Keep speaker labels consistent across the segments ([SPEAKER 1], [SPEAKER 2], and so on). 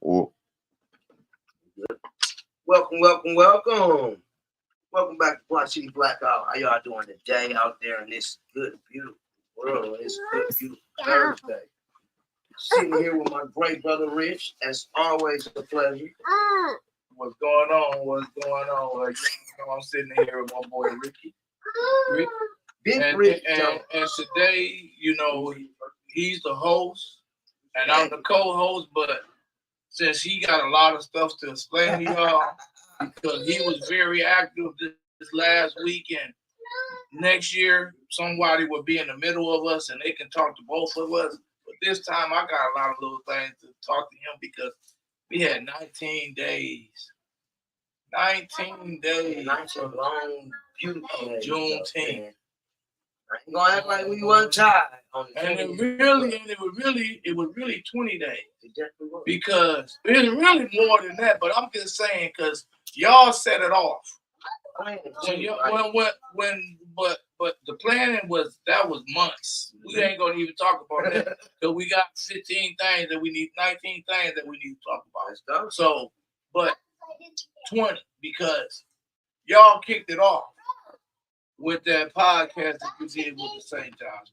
[SPEAKER 1] Oh.
[SPEAKER 2] Welcome. Welcome back to Fli-City Blackout. How y'all doing today out there in this good, beautiful world? This good, beautiful Thursday. Sitting here with my great brother Rich. As always, a pleasure.
[SPEAKER 3] What's going on? Like, I'm sitting here with my boy Ricky.
[SPEAKER 2] Big Rich.
[SPEAKER 3] And today, he's the host and I'm the co-host, but since he got a lot of stuff to explain to y'all, because he was very active this last week, and next year somebody will be in the middle of us and they can talk to both of us. But this time I got a lot of little things to talk to him because we had 19 days. 19 days.
[SPEAKER 2] 19 long, beautiful days.
[SPEAKER 3] Juneteenth.
[SPEAKER 2] I ain't gonna act like we weren't tired.
[SPEAKER 3] And it was really 20 days.
[SPEAKER 2] It definitely was.
[SPEAKER 3] Because it's really more than that, but I'm just saying because y'all set it off. But the planning was months. We ain't gonna even talk about that because we got 19 things that we need to talk about. So, but 20 because y'all kicked it off with that podcast that you did with the St. John's.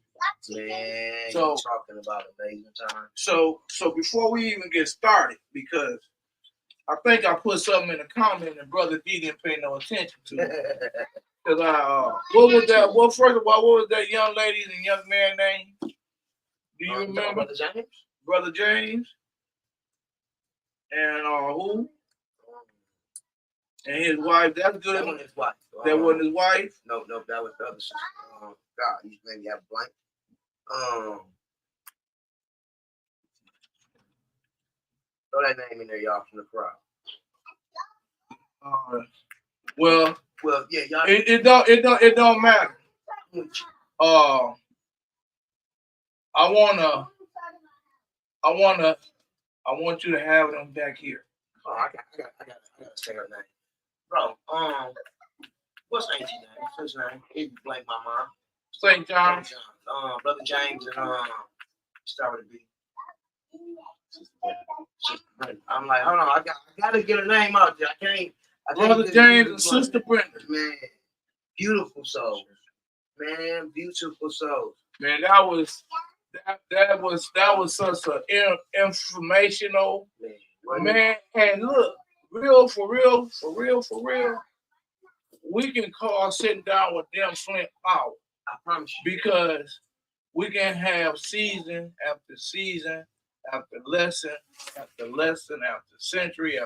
[SPEAKER 2] Man,
[SPEAKER 3] so
[SPEAKER 2] you're talking about amazing time.
[SPEAKER 3] So before we even get started, because I think I put something in the comment and Brother D didn't pay no attention to it. Because what was that? Well, first of all, what was that young lady and young man name? Do you remember?
[SPEAKER 2] Brother James?
[SPEAKER 3] Brother James. And who? And his wife. That's good.
[SPEAKER 2] That wasn't his wife.
[SPEAKER 3] That wasn't his wife?
[SPEAKER 2] No, that was the other sister. God, you maybe have a blank. Throw that name in there, y'all, from the crowd.
[SPEAKER 3] Well,
[SPEAKER 2] yeah, y'all.
[SPEAKER 3] It don't matter. I want you to have them back here.
[SPEAKER 2] Oh, I gotta say her name, bro. What's Auntie's name? What's his name? He blame my mom.
[SPEAKER 3] St. John's.
[SPEAKER 2] Brother James and start with a B. I'm like, hold on, I gotta get a name out there. I can't.
[SPEAKER 3] Brother James and Sister Brenda.
[SPEAKER 2] Man, beautiful souls. Man, beautiful souls.
[SPEAKER 3] Man, that was such an informational man. And look, for real. We can call sitting down with them Flint Power.
[SPEAKER 2] I promise you.
[SPEAKER 3] Because we can have season after season, after lesson, after lesson, after century,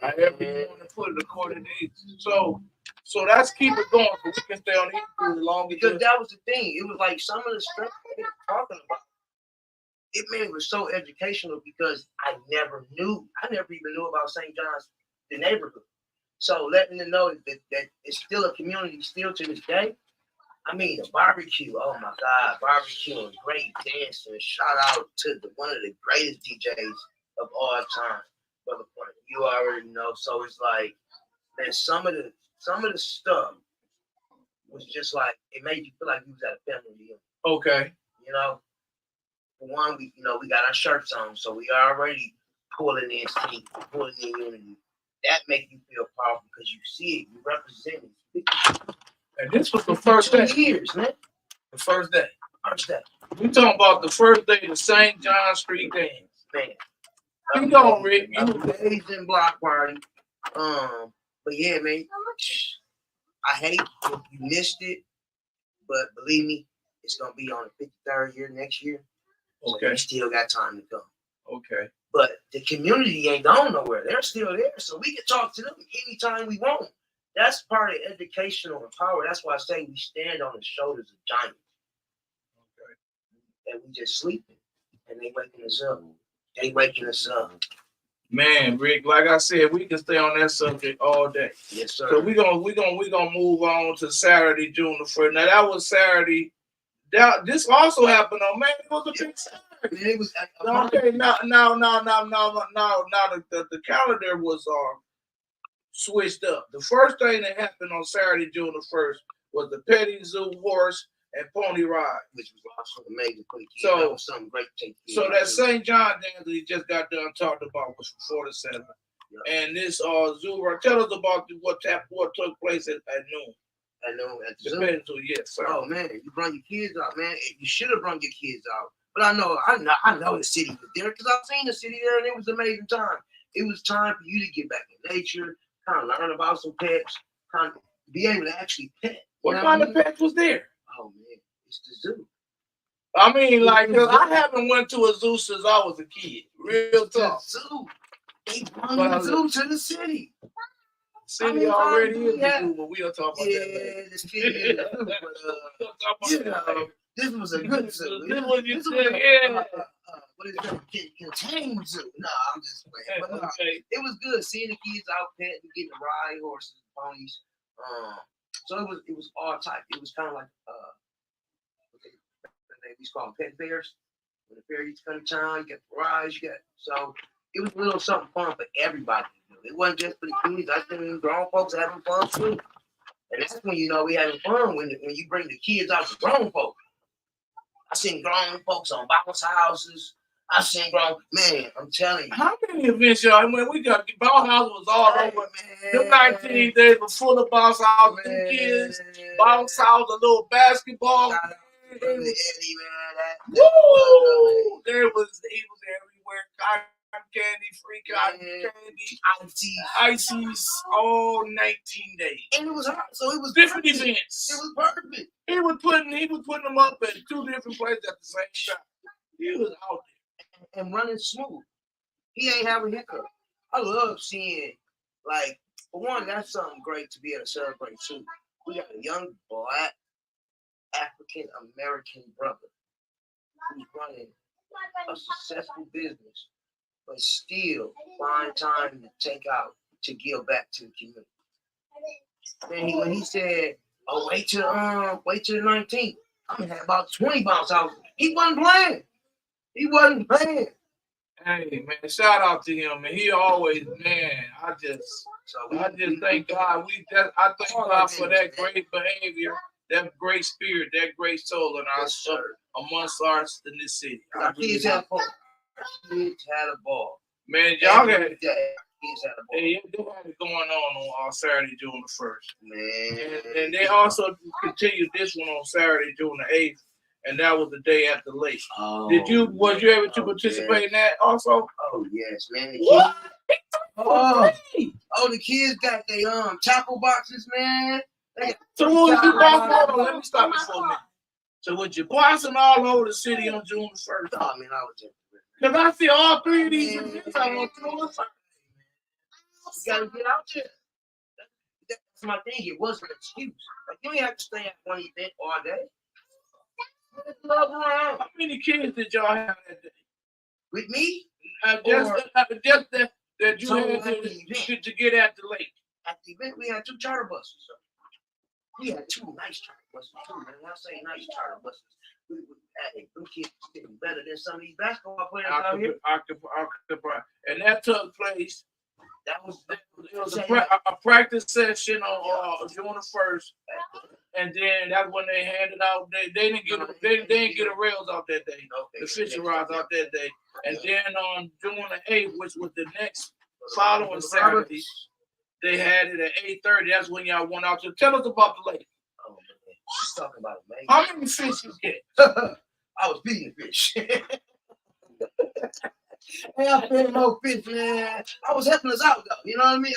[SPEAKER 3] however you want to put it according to it. So let's keep it going so we can stay on here for as long as
[SPEAKER 2] because that was the thing. It was like some of the stuff they were talking about. It made it was so educational because I never even knew about St. John's, the neighborhood. So letting them know that it's still a community still to this day. I mean, the barbecue, oh my God, barbecue and great dancing. Shout out to one of the greatest DJs of all time, Brother Point. You already know. So it's like, man, some of the stuff was just like, it made you feel like you was at a family reunion.
[SPEAKER 3] Okay.
[SPEAKER 2] You know, for one, we got our shirts on, so we already pulling in steam, pulling in unity. That make you feel powerful because you see it, you represent it.
[SPEAKER 3] And this was the first day.
[SPEAKER 2] Years, man.
[SPEAKER 3] The first day.
[SPEAKER 2] First day.
[SPEAKER 3] We talking about the first day of St. John Street dance.
[SPEAKER 2] Man.
[SPEAKER 3] You know, Rick.
[SPEAKER 2] Amazing block party. But yeah, man. I hate if you missed it, but believe me, it's gonna be on the 53rd year next year. So
[SPEAKER 3] okay.
[SPEAKER 2] We still got time to come.
[SPEAKER 3] Okay.
[SPEAKER 2] But the community ain't gone nowhere. They're still there, so we can talk to them anytime we want. That's part of educational and power. That's why I say we stand on the shoulders of giants. Okay. And we just sleeping, and they waking us up.
[SPEAKER 3] Man, Rick, like I said, we can stay on that subject all day.
[SPEAKER 2] Yes, sir.
[SPEAKER 3] So we're gonna move on to Saturday, June the 1st. Now that was Saturday. This also happened on man. It was a big Saturday.
[SPEAKER 2] It was
[SPEAKER 3] okay. Now the calendar was switched up. The first thing that happened on Saturday, June the 1st, was the petting zoo horse and pony ride,
[SPEAKER 2] which was also amazing for the kids.
[SPEAKER 3] So
[SPEAKER 2] that was something great to take kids
[SPEAKER 3] so
[SPEAKER 2] out
[SPEAKER 3] that
[SPEAKER 2] to.
[SPEAKER 3] St. John dance that he just got done talked about was from 47.
[SPEAKER 2] Yeah.
[SPEAKER 3] And this zoo, tell us about what took place at noon.
[SPEAKER 2] At the zoo.
[SPEAKER 3] Depends on yes, sir.
[SPEAKER 2] Oh man, you brought your kids out, man. You should have brought your kids out. But I know the city was there because I've seen the city there, and it was an amazing time. It was time for you to get back in nature, kind of learn about some pets, kind of be able to actually pet.
[SPEAKER 3] What kind of pets was there?
[SPEAKER 2] Oh man, it's the zoo.
[SPEAKER 3] I mean, like, cause I haven't went to a zoo since I was a kid. Real talk.
[SPEAKER 2] Zoo. They brought the zoo to the city.
[SPEAKER 3] City already is the zoo, but we'll talk about that later.
[SPEAKER 2] This kid is the zoo, but this was a good zoo.
[SPEAKER 3] This was your zoo,
[SPEAKER 2] what is it? Contained zoo. No, I'm just playing. But
[SPEAKER 3] okay.
[SPEAKER 2] It was good seeing the kids out petting, getting to ride horses, ponies. So it was all type. It was kind of like we call them pet fairs. When the fair used to come to town, you got rides, so it was a little something fun for everybody to do. It wasn't just for the kids. I seen grown folks having fun too. And that's when you know we having fun when you bring the kids out to grown folks. I seen grown folks on bounce houses. I seen grown man. I'm telling you.
[SPEAKER 3] How many events y'all? When we got bounce house was all over. Them 19 days were full of bounce houses, them kids, bounce house, a little basketball.
[SPEAKER 2] Eddie, man,
[SPEAKER 3] He was everywhere. Cotton candy, free cotton candy, ices, all 19 days.
[SPEAKER 2] And it was hot, so it was
[SPEAKER 3] different
[SPEAKER 2] perfect.
[SPEAKER 3] events.
[SPEAKER 2] It was perfect.
[SPEAKER 3] He was putting them up at 2 different places at the same time. He was out
[SPEAKER 2] there and running smooth. He ain't having hiccup. I love seeing, like, for one, that's something great to be able to celebrate too. We got a young black African American brother who's running a successful business, but still find time to take out to give back to the community. And when he said, "Oh, wait till the 19th, I'm gonna have about 20 bounce houses," he wasn't playing.
[SPEAKER 3] Hey man, shout out to him, man. He always, man. I just thank God. I thank God for that great behavior, that great spirit, that great soul in our amongst us in this city.
[SPEAKER 2] Our kids had fun. Kids had a ball.
[SPEAKER 3] Man, y'all had
[SPEAKER 2] kids had a ball.
[SPEAKER 3] They had it going on Saturday, June the 1st.
[SPEAKER 2] Man.
[SPEAKER 3] And they also continued this one on Saturday, June the 8th. And that was the day after late.
[SPEAKER 2] Oh,
[SPEAKER 3] was you able to participate in that also?
[SPEAKER 2] Oh yes, man.
[SPEAKER 3] What?
[SPEAKER 2] The kids got their tackle boxes, man.
[SPEAKER 3] So let me stop you for a minute. So was you boxing all over the city on June the 1st?
[SPEAKER 2] Oh man, I was just
[SPEAKER 3] because I see all 3 of these events on June the 1st.
[SPEAKER 2] You gotta get out there. That's my thing. It wasn't an excuse. Like you ain't have to stay at one event all day. Love around.
[SPEAKER 3] How many kids did y'all have that day?
[SPEAKER 2] With me?
[SPEAKER 3] Just that you had to get at the lake.
[SPEAKER 2] At the event, we had 2 charter buses. So we had 2 nice charter buses too, man. When I say nice charter buses, them kids getting better than some of these basketball players out here.
[SPEAKER 3] And that took place.
[SPEAKER 2] That was
[SPEAKER 3] a practice session on June the 1st. And then that's when they handed out. They didn't get a rails out that day. The fishing rods out that day. And then on June the 8th, which was the next following Saturday, they had it at 8:30. That's when y'all went out to. Tell us about the lake.
[SPEAKER 2] Oh man, she's talking about it, man.
[SPEAKER 3] How many fish you get?
[SPEAKER 2] I was feeding fish. Hey, I fed no fish, man. I was helping us out though. You know what I mean?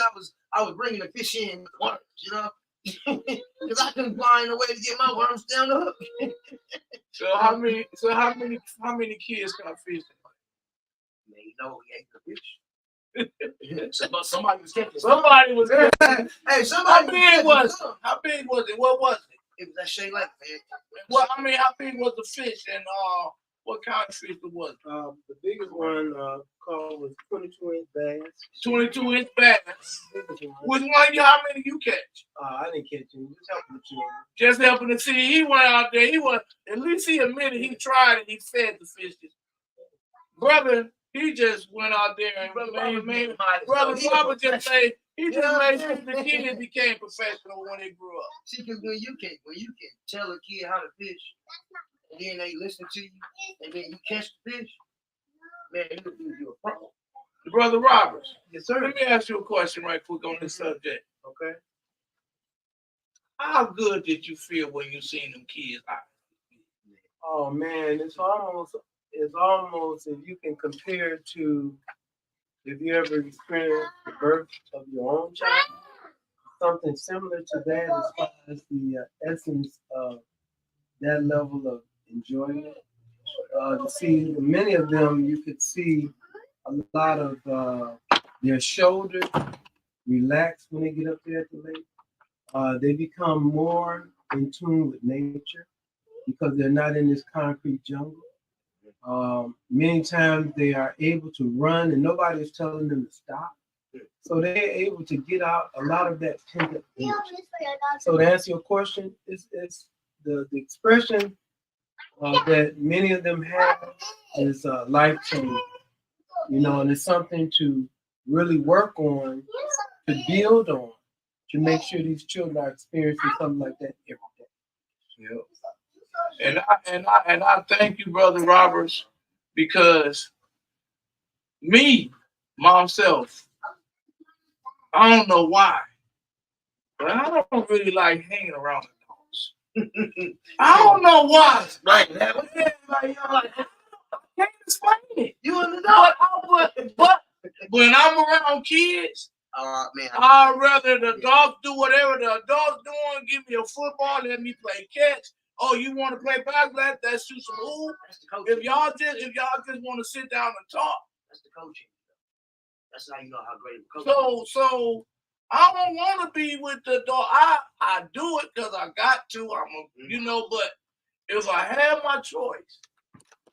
[SPEAKER 2] I was bringing the fish in with worms. You know. Because I couldn't find a way to get my worms down the hook.
[SPEAKER 3] So how many kids got fish?
[SPEAKER 2] Man, you know we ate the fish. Somebody was catching.
[SPEAKER 3] Somebody was catching.
[SPEAKER 2] Hey, somebody.
[SPEAKER 3] How big was it? What was it?
[SPEAKER 2] It was that Shea Lake, man.
[SPEAKER 3] Well, I mean, how big was the fish, and what kind of fish it was?
[SPEAKER 1] The biggest one called was 22-inch bass.
[SPEAKER 3] 22-inch bass. Which one? How many you catch?
[SPEAKER 1] I didn't catch him. Just helping the children.
[SPEAKER 3] Just helping to see. He went out there. At least he admitted he tried and he fed the fishes. Brother, He just went out there and
[SPEAKER 2] Brother
[SPEAKER 3] made
[SPEAKER 2] Robert,
[SPEAKER 3] Brother Robert just made
[SPEAKER 2] Yeah,
[SPEAKER 3] sure the kids became professional when they grew up.
[SPEAKER 2] See, because when you can tell a kid how to fish, and then they listen to you, and then you catch the fish, man, you're a pro.
[SPEAKER 3] Brother Roberts.
[SPEAKER 2] Yes, sir.
[SPEAKER 3] Let me ask you a question right quick on this subject.
[SPEAKER 2] Okay.
[SPEAKER 3] How good did you feel when you seen them kids out?
[SPEAKER 1] Oh man, it's almost if you can compare it to if you ever experienced the birth of your own child, something similar to that as far as the essence of that level of enjoyment. To see many of them, you could see a lot of their shoulders relax when they get up there at the lake. They become more in tune with nature because they're not in this concrete jungle. Many times they are able to run and nobody is telling them to stop. So they're able to get out a lot of that pent up energy. So to answer your question, it's the expression that many of them have is life changing, and it's something to really work on, to build on, to make sure these children are experiencing something like that every day.
[SPEAKER 3] Yeah. And I thank you, Brother Roberts, because myself, I don't know why, but I don't really like hanging around the dogs. I don't know why.
[SPEAKER 2] Right.
[SPEAKER 3] I can't explain it. You understand? But when I'm around kids,
[SPEAKER 2] man,
[SPEAKER 3] I'd rather the dogs do whatever the adults doing. Give me a football, let me play catch. Oh, you want to play basketball? Let's shoot some hoop. If y'all just want to sit down and talk,
[SPEAKER 2] that's the coaching. That's how you know how great the coach is.
[SPEAKER 3] So I don't want to be with the dog. I do it because I got to. But if I had my choice,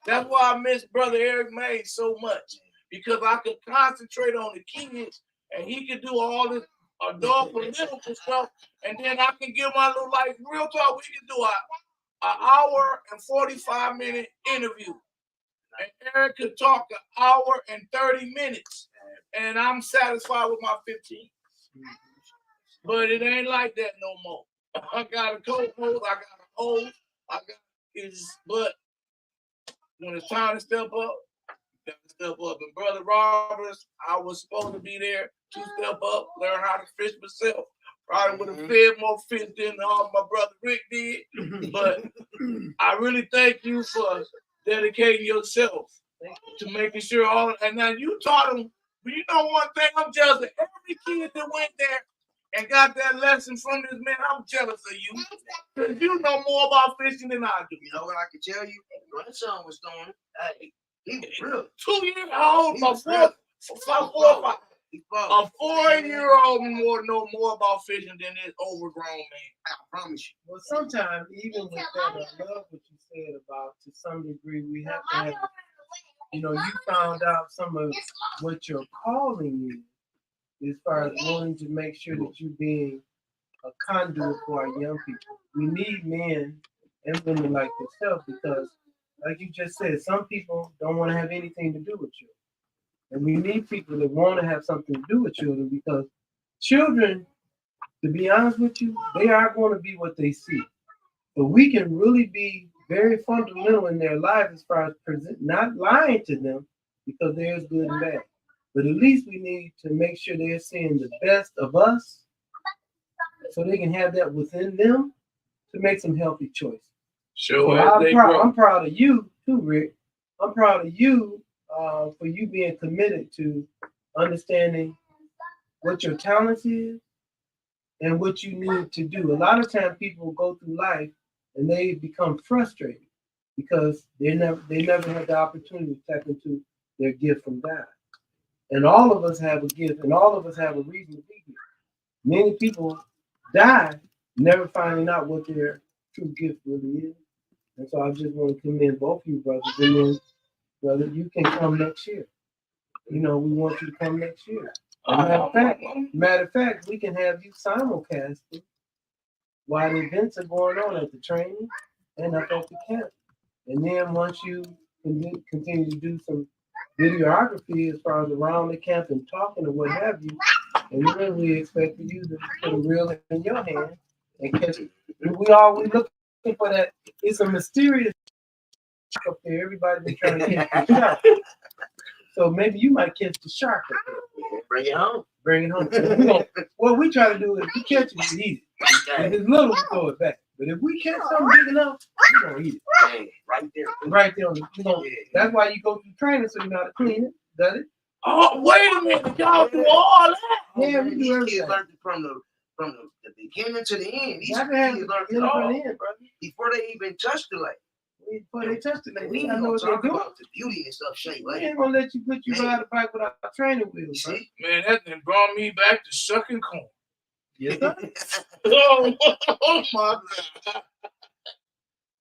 [SPEAKER 3] that's why I miss Brother Eric May so much, because I could concentrate on the kids and he could do all this adult political stuff, and then I can give my little life real talk. We can do an hour and 45-minute interview, and Eric could talk an hour and 30 minutes, and I'm satisfied with my 15. But it ain't like that no more. I got a co-host, I got a host, but when it's time to step up, you got to step up. And Brother Roberts, I was supposed to be there to step up, learn how to fish myself. Probably would have fed more fish than my brother Rick did. But I really thank you for dedicating yourself to making sure all. And now you taught them. But you know one thing, I'm jealous of every kid that went there and got that lesson from this man. I'm jealous of you. Because you know more about fishing than I do.
[SPEAKER 2] You know what I can tell you? When that son was throwing, hey, he was real.
[SPEAKER 3] 2 years old, a 4-year-old know more about fishing than this overgrown man.
[SPEAKER 2] I promise you.
[SPEAKER 1] Well, sometimes even with that, I love what you said about, to some degree, we have to have, you found out some of what your calling is, as far as wanting to make sure that you're being a conduit for our young people. We need men and women like yourself because, like you just said, some people don't want to have anything to do with children. And we need people that want to have something to do with children because children, to be honest with you, they are going to be what they see. But we can really be very fundamental in their lives as far as not lying to them because there's good and bad. But at least we need to make sure they're seeing the best of us so they can have that within them to make some healthy choices.
[SPEAKER 3] Sure.
[SPEAKER 1] So I'm proud of you too, Rick. I'm proud of you for you being committed to understanding what your talent is and what you need to do. A lot of times people go through life and they become frustrated because they never had the opportunity to tap into their gift from God. And all of us have a gift and all of us have a reason to be here. Many people die never finding out what their true gift really is. And so I just want to commend both of you brothers. And then, brother, you can come next year. We want you to come next year. Matter of fact, we can have you simulcasting while the events are going on at the training and up at the camp. And then once you continue to do some videography as far as around the camp and talking and what have you. And then we expect for you to put a reel in your hand and catch it. We always looking for that. It's a mysterious up there. Everybody been trying to catch the shark. So maybe you might catch the shark up there.
[SPEAKER 2] Bring it home.
[SPEAKER 1] Bring it home. What we try to do is we catch it, we eat it. If it's little, we throw it back. But if we catch something big enough, we're gonna eat it.
[SPEAKER 2] Hey, right there.
[SPEAKER 1] Right there on the That's why you go through training so you know how to clean it, does it?
[SPEAKER 3] Oh, wait a minute, y'all do all that.
[SPEAKER 1] Yeah, we do
[SPEAKER 2] These
[SPEAKER 1] everything.
[SPEAKER 2] kids learned it from the beginning to the end. These
[SPEAKER 1] You have to have
[SPEAKER 2] kids
[SPEAKER 1] it
[SPEAKER 2] learned
[SPEAKER 1] in
[SPEAKER 2] it
[SPEAKER 1] the
[SPEAKER 2] all
[SPEAKER 1] front end, brother.
[SPEAKER 2] before they even touch the lake.
[SPEAKER 1] Before they touch it,
[SPEAKER 2] We
[SPEAKER 1] they
[SPEAKER 2] ain't
[SPEAKER 1] gotta know
[SPEAKER 2] gonna
[SPEAKER 1] what they're
[SPEAKER 2] talk
[SPEAKER 1] doing.
[SPEAKER 2] about the beauty and stuff, Shay.
[SPEAKER 1] We
[SPEAKER 2] Like,
[SPEAKER 1] ain't gonna let you put you
[SPEAKER 2] Man.
[SPEAKER 1] ride a bike without a training
[SPEAKER 2] you
[SPEAKER 1] wheels, bro.
[SPEAKER 2] see?
[SPEAKER 3] Man, that done brought me back to sucking corn.
[SPEAKER 1] Yes, sir.
[SPEAKER 3] Oh my God.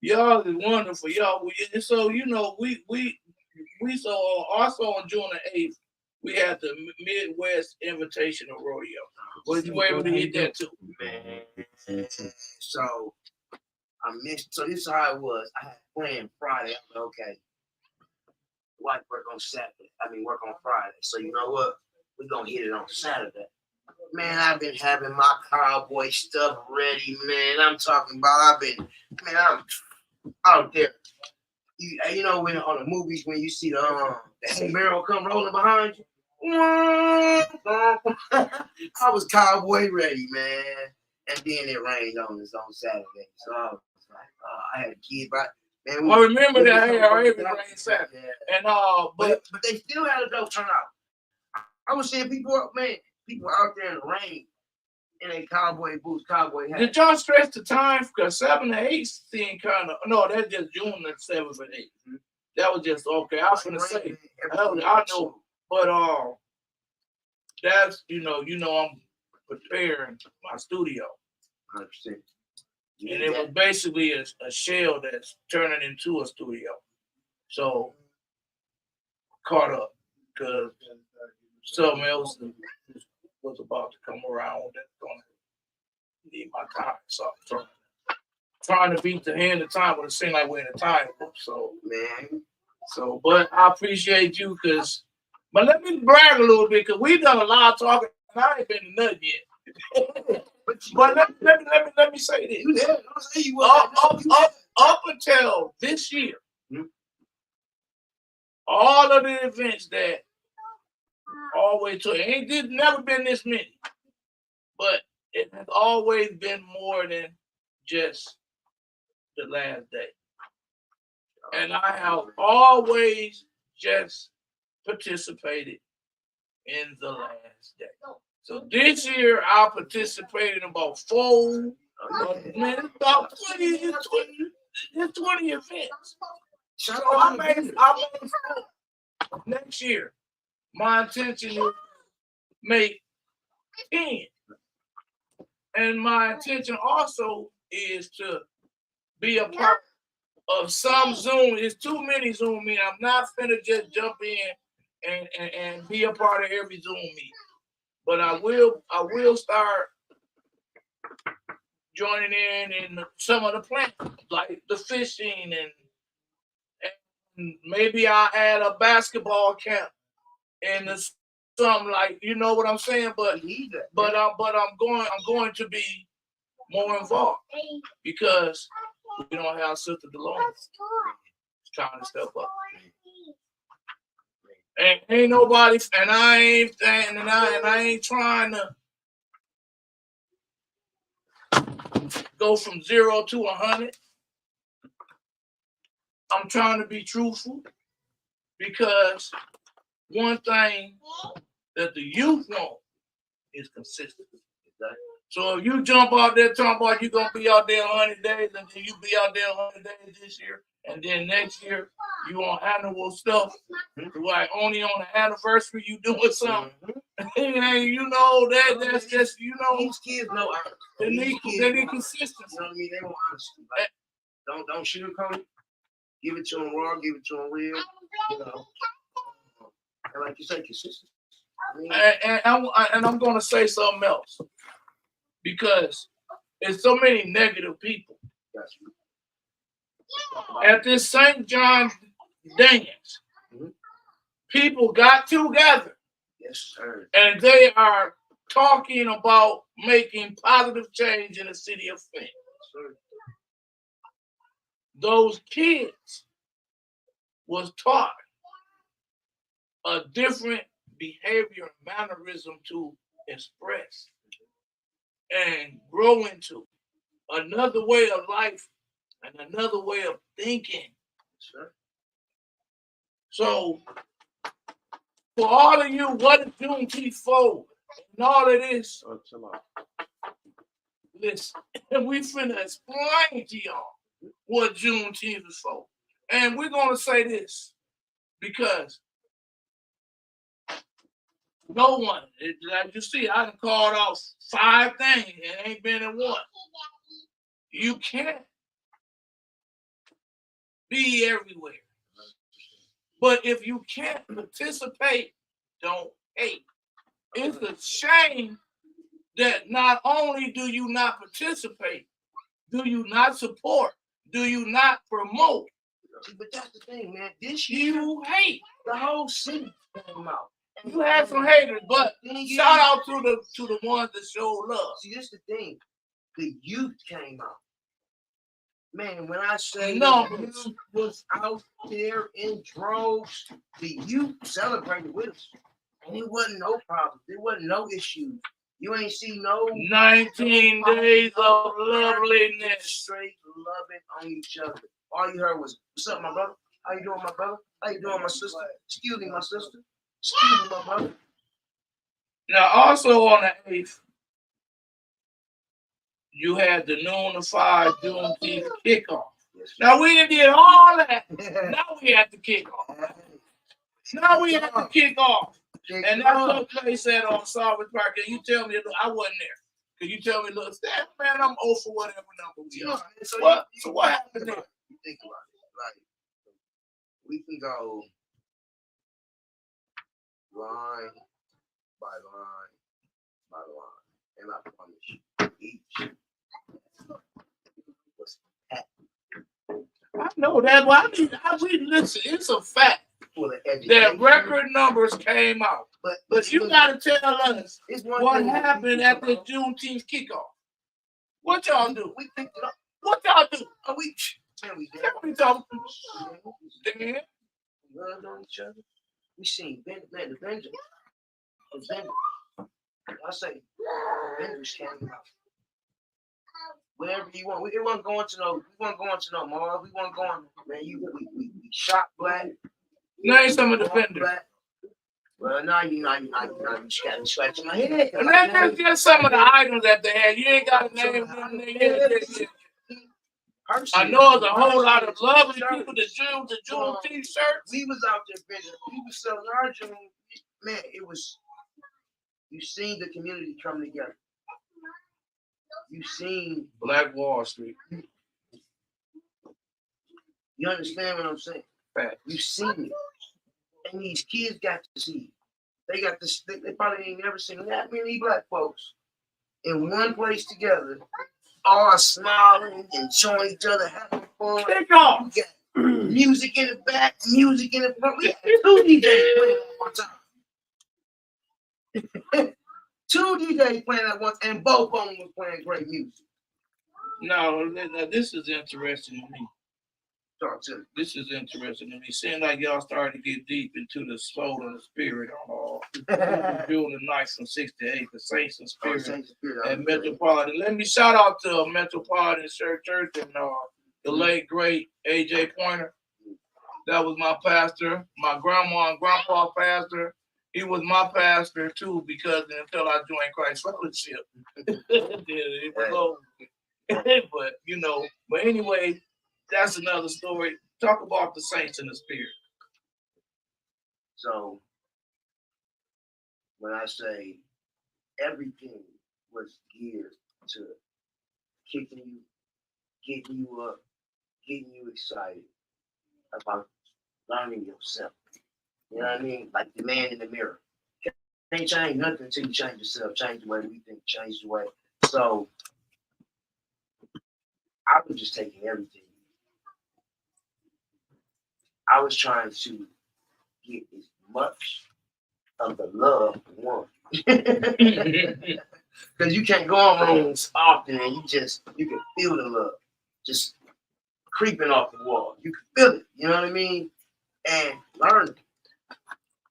[SPEAKER 3] Y'all is wonderful. Y'all, so you know, we so also on June the 8th, we had the Midwest Invitational Rodeo. Was you able to hit that too?
[SPEAKER 2] Man. So I missed. So this is how it was. I had planned Friday. I'm like, okay. Wife work on Saturday. Work on Friday. So you know what? We're gonna hit it on Saturday. Man, I've been having my cowboy stuff ready, man. I'm talking about I'm out there. You know when on the movies when you see the hay barrel come rolling behind you? I was cowboy ready, man. And then it rained on us on Saturday. So I was like, I had a kid, but man,
[SPEAKER 3] Well, remember that
[SPEAKER 2] we
[SPEAKER 3] hey, every rain Saturday.
[SPEAKER 2] Yeah.
[SPEAKER 3] And
[SPEAKER 2] But they still had a dope turnout. I was seeing people out there in the rain in a cowboy boots, cowboy hat.
[SPEAKER 3] did y'all stretch the time? Because 7 to 8 seemed kind of no, that's just June the 7th and 8th. Mm-hmm. That was just okay. I was gonna say I know, but that's you know I'm preparing my studio.
[SPEAKER 2] 100%.
[SPEAKER 3] And it was basically a shell that's turning into a studio. So caught up because something else was about to come around that's gonna need my time. So I'm trying to beat the hand of time, but it seems like we're in a time loop. So
[SPEAKER 2] man.
[SPEAKER 3] So but I appreciate you but let me brag a little bit because we've done a lot of talking and I ain't been to nothing yet. But let me say this. Up until this year, all of the events that always took, it never been this many, but it has always been more than just the last day. And I have always just participated in the last day. So this year I participated in about 4, about 20 events. So I made 4. Next year, my intention is to make 10. And my intention also is to be a part of some Zoom. It's too many Zoom meetings. I'm not finna just jump in and be a part of every Zoom meeting. But I will start joining in some of the plans, like the fishing and maybe I'll add a basketball camp and something like you know what I'm saying. But I'm going to be more involved because we don't have Sister Delone trying to step up. And ain't nobody, and I ain't trying to go from 0 to 100. I'm trying to be truthful because one thing that the youth want is consistency. So if you jump out there talking about you're gonna be out there 100 days, and then you be out there 100 days this year, and then next year you on annual stuff, like only on the anniversary you doing something. And you know that's just
[SPEAKER 2] these kids know honesty.
[SPEAKER 3] They need consistency.
[SPEAKER 2] You know what I mean? They want honesty. Like, don't sugarcoat it. Give it to them raw. Give it to them real. You know, and like you say, consistency.
[SPEAKER 3] And I'm going to say something else because there's so many negative people. At this St. John dance, people got together.
[SPEAKER 2] Yes, sir.
[SPEAKER 3] And they are talking about making positive change in the city of Flint.
[SPEAKER 2] Sir.
[SPEAKER 3] Those kids was taught a different behavior and mannerism to express and grow into another way of life and another way of thinking.
[SPEAKER 2] Sure.
[SPEAKER 3] So, for all of you, what is Juneteenth for? And all of this, listen, we finna explain to y'all what Juneteenth is for. And we're gonna say this because no one, like you see, I done called off 5 things and ain't been in one. You can't be everywhere. But if you can't participate, don't hate. It's a shame that not only do you not participate, do you not support, do you not promote,
[SPEAKER 2] but that's the thing, man. This year,
[SPEAKER 3] you hate.
[SPEAKER 2] the whole city came out.
[SPEAKER 3] You had some haters, but shout out to the ones that show love.
[SPEAKER 2] See, this is the thing. The youth came out. Man, when I say
[SPEAKER 3] No.
[SPEAKER 2] the youth was out there in droves, the youth celebrated with us. And it wasn't no problem. There wasn't no issue. You ain't see no
[SPEAKER 3] 19 days of loveliness.
[SPEAKER 2] Straight loving on each other. All you heard was, "What's up, my brother? How you doing, my brother? How you doing, my sister? Excuse me, my sister. Excuse me, my brother."
[SPEAKER 3] Now, also on the 8th, you had the noon to 5 Juneteenth kickoff. Now, we did all that. Now we have to kick off. Now we have to kick off. And that's what Clay said on Solid Park. Can you tell me, I wasn't there. Can you tell me, look, man, I'm old for whatever number we are. So what happened there?
[SPEAKER 2] You think about it. Like, we can go line by line by line. And I promise you, each was packed.
[SPEAKER 3] I know that. Well, listen, it's a fact that record numbers came out. But you got to tell us what happened at the Juneteenth kickoff. What y'all do?
[SPEAKER 2] We picked it up.
[SPEAKER 3] What y'all do?
[SPEAKER 2] We
[SPEAKER 3] We talking.
[SPEAKER 2] We loved on each other. We seen the Avengers. I say, Avengers came out. Wherever you want. We weren't going to no mall. We weren't going, man, we shot black.
[SPEAKER 3] Name some of the vendors.
[SPEAKER 2] Black. Well, now you got me scratching my head.
[SPEAKER 3] And that's just some of the items that they had. You ain't got to name them. I know there's a whole lot of lovely people, the June t-shirts.
[SPEAKER 2] We was out there vending. We was selling our June. Man, it was, you seen the community come together. You seen
[SPEAKER 3] Black Wall Street.
[SPEAKER 2] You understand what I'm saying?
[SPEAKER 3] Right.
[SPEAKER 2] You seen it. And these kids got to see it. They got this, they probably ain't never seen that many black folks in one place together, all smiling, enjoying each other, having fun.
[SPEAKER 3] Kick off.
[SPEAKER 2] We got music in the back, music in the front. We had 2 DJs playing at one time. 2 DJs playing at once, and both of them was playing great music.
[SPEAKER 3] No, this is interesting to me.
[SPEAKER 2] Talk to me.
[SPEAKER 3] This is interesting to me. Seeing like y'all starting to get deep into the soul and the spirit on all. Building nights from 68, the Saints and Spirit and Metropolitan. Let me shout out to Metropolitan Church and the late great AJ Pointer. That was my pastor. My grandma and grandpa pastor. He was my pastor too, because until I joined Christ Fellowship, it was over. But anyway, that's another story. Talk about the Saints and the Spirit.
[SPEAKER 2] So, when I say everything was geared to kicking you, getting you up, getting you excited about learning yourself. You know what I mean? Like the man in the mirror. Can't change nothing until you change yourself, change the way we think, change the way. So, I was just taking everything. I was trying to get as much of the love one. Because you can't go on rooms often and you can feel the love just creeping off the wall. You can feel it, you know what I mean? And learn it.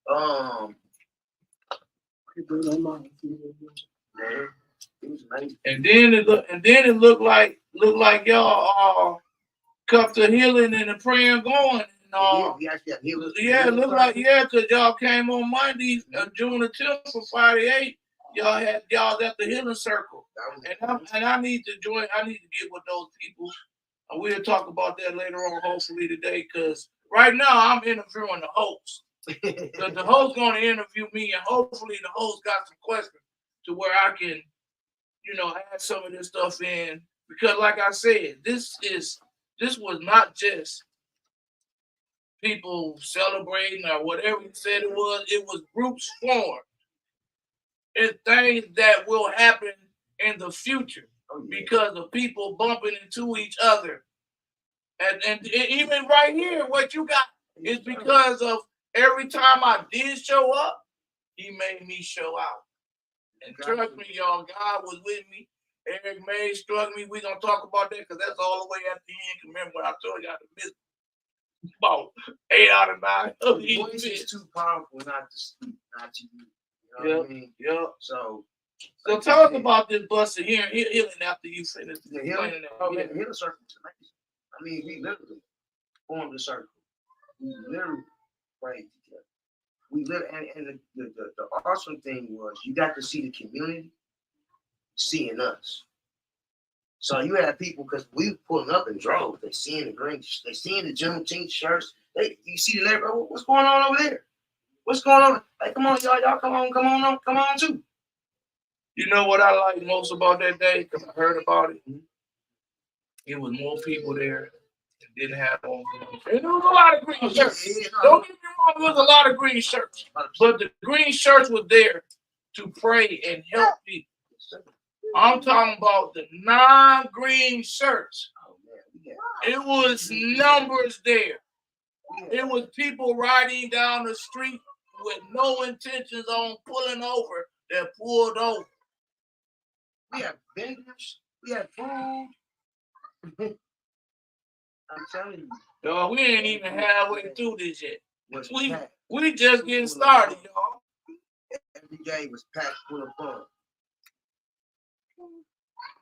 [SPEAKER 2] Man, it was amazing.
[SPEAKER 3] And then it looked like y'all cup to healing and the praying going.
[SPEAKER 2] We actually have healing.
[SPEAKER 3] Yeah, it looked like because y'all came on Monday, June the 10th for Friday 8. Y'all at the healing circle. And I need to join. I need to get with those people. And we'll talk about that later on, hopefully today, because right now I'm interviewing the host. The host going to interview me, and hopefully the host got some questions to where I can, add some of this stuff in. Because like I said, this was not just people celebrating or whatever you said it was groups formed. It's things that will happen in the future because of people bumping into each other. And even right here, what you got is because of every time I did show up, he made me show out. And trust me, y'all, God was with me. Eric May struck me. We're going to talk about that because that's all the way at the end. Remember what I told y'all to miss about 8 out of 9 of these.
[SPEAKER 2] Voice is too powerful not to speak, not to use. You know what I mean?
[SPEAKER 3] Yeah.
[SPEAKER 2] So
[SPEAKER 3] tell us about this busted here healing after you finish
[SPEAKER 2] the healing. The healing circle is amazing. I mean, we literally formed a circle. We literally prayed together. We literally, and the awesome thing was you got to see the community seeing us. So you had people, because we were pulling up in droves. They seeing the green, they seeing the Juneteenth shirts. You see the neighborhood. What's going on over there? What's going on? Hey, come on, y'all come on too.
[SPEAKER 3] You know what I like most about that day? Because I heard about it. It was more people there that didn't have on. And there was a lot of green shirts. Don't get me wrong, there was a lot of green shirts. But the green shirts were there to pray and help people. I'm talking about the non-green shirts. It was numbers there. It was people riding down the street with no intentions on pulling over that pulled over.
[SPEAKER 2] We have vendors. We have food. I'm telling you.
[SPEAKER 3] Dog, we ain't even halfway through this yet. We just getting started, y'all.
[SPEAKER 2] Every day was packed full of fun.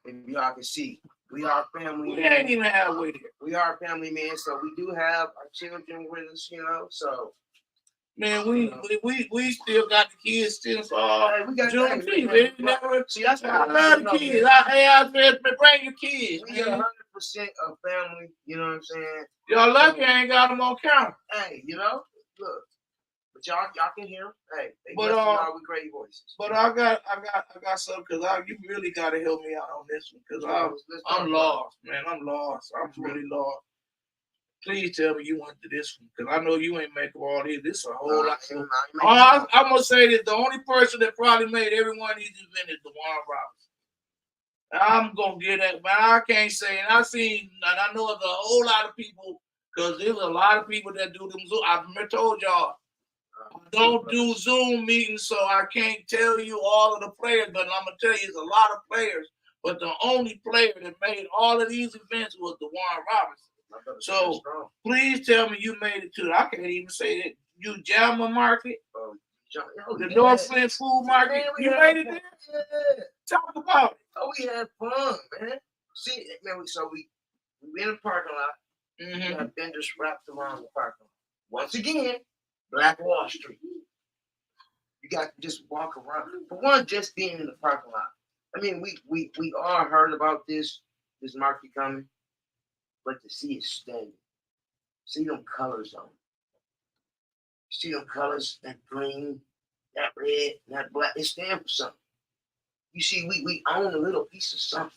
[SPEAKER 2] And y'all can see, we are family.
[SPEAKER 3] We ain't even halfway there.
[SPEAKER 2] We are family, man. So we do have our children with us, So,
[SPEAKER 3] man, we still got the kids still. We got Juneteenth.
[SPEAKER 2] See, that's why
[SPEAKER 3] I love the kids. I said, bring your kids.
[SPEAKER 2] We are 100% of family. You know what I'm saying?
[SPEAKER 3] Y'all lucky I ain't got them on camera.
[SPEAKER 2] Hey, look. But y'all can hear them. Hey, they all with great voices.
[SPEAKER 3] But I got something because you really got to help me out on this one because I'm lost, man. I'm lost. I'm really lost. Please tell me you went to this one because I know you ain't making all these. This a whole lot. I'm gonna say that the only person that probably made every one of these events is DeJuan Roberts. I'm gonna get that, but I can't say. And I know of a whole lot of people because there's a lot of people that do them Zoom. I've told y'all. I don't do Zoom meetings, so I can't tell you all of the players, but I'm going to tell you, there's a lot of players. But the only player that made all of these events was DeJuan Roberts. So please tell me you made it to it. I can't even say that. You Jalma Market, the North Flint Food Market, you made it there? Yeah. Talk about it.
[SPEAKER 2] Oh, we had fun, man. See, man, we in the parking lot. We had vendors wrapped around the parking lot. Once again, Black Wall Street. You got to just walk around. For one, just being in the parking lot. I mean, we all heard about this market coming, but to see it standing, see them colors on it. See them colors, that green, that red, that black, it stands for something. You see, we own a little piece of something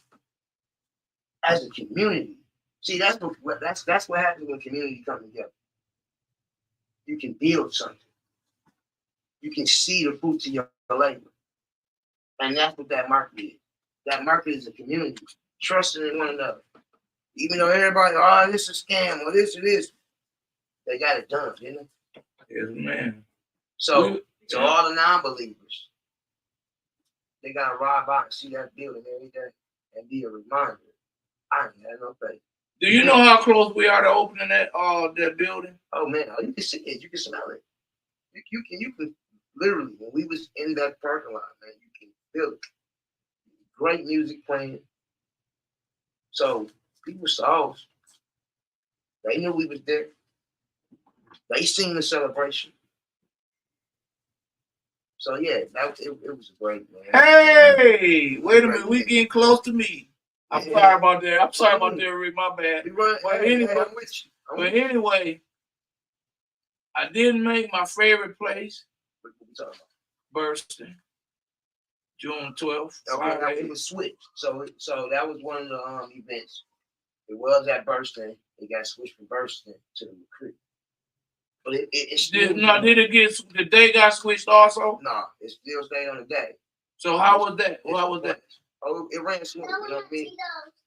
[SPEAKER 2] as a community. See, that's what happens when community come together. You can build something. You can see the fruits of your labor. And that's what that market is. That market is a community, trusting in one another. Even though everybody, this is a scam or this or this, they got it done, didn't they?
[SPEAKER 3] Yes, man.
[SPEAKER 2] So all the non-believers, they gotta ride by and see that building every day and be a reminder. I ain't had no faith.
[SPEAKER 3] Do you know how close we are to opening that building?
[SPEAKER 2] Oh man, you can see it, you can smell it. You can literally, when we was in that parking lot, man, you can feel it. Great music playing. So people saw us. They knew we was there. They seen the celebration. So yeah, it was great, man.
[SPEAKER 3] Hey, wait a minute, we getting close to me. I'm sorry about that. I'm sorry about that, Rick. My bad. But anyway, I didn't make my favorite place.
[SPEAKER 2] What we talking about?
[SPEAKER 3] Bursting. June 12th.
[SPEAKER 2] Okay, it was switched. So that was one of the events. It was at Bursting. It got switched from Bursting to the McCree. But the day got switched also? No, it still stayed on the day.
[SPEAKER 3] So how was that? How was that?
[SPEAKER 2] Oh, it ran smooth. You know what I mean?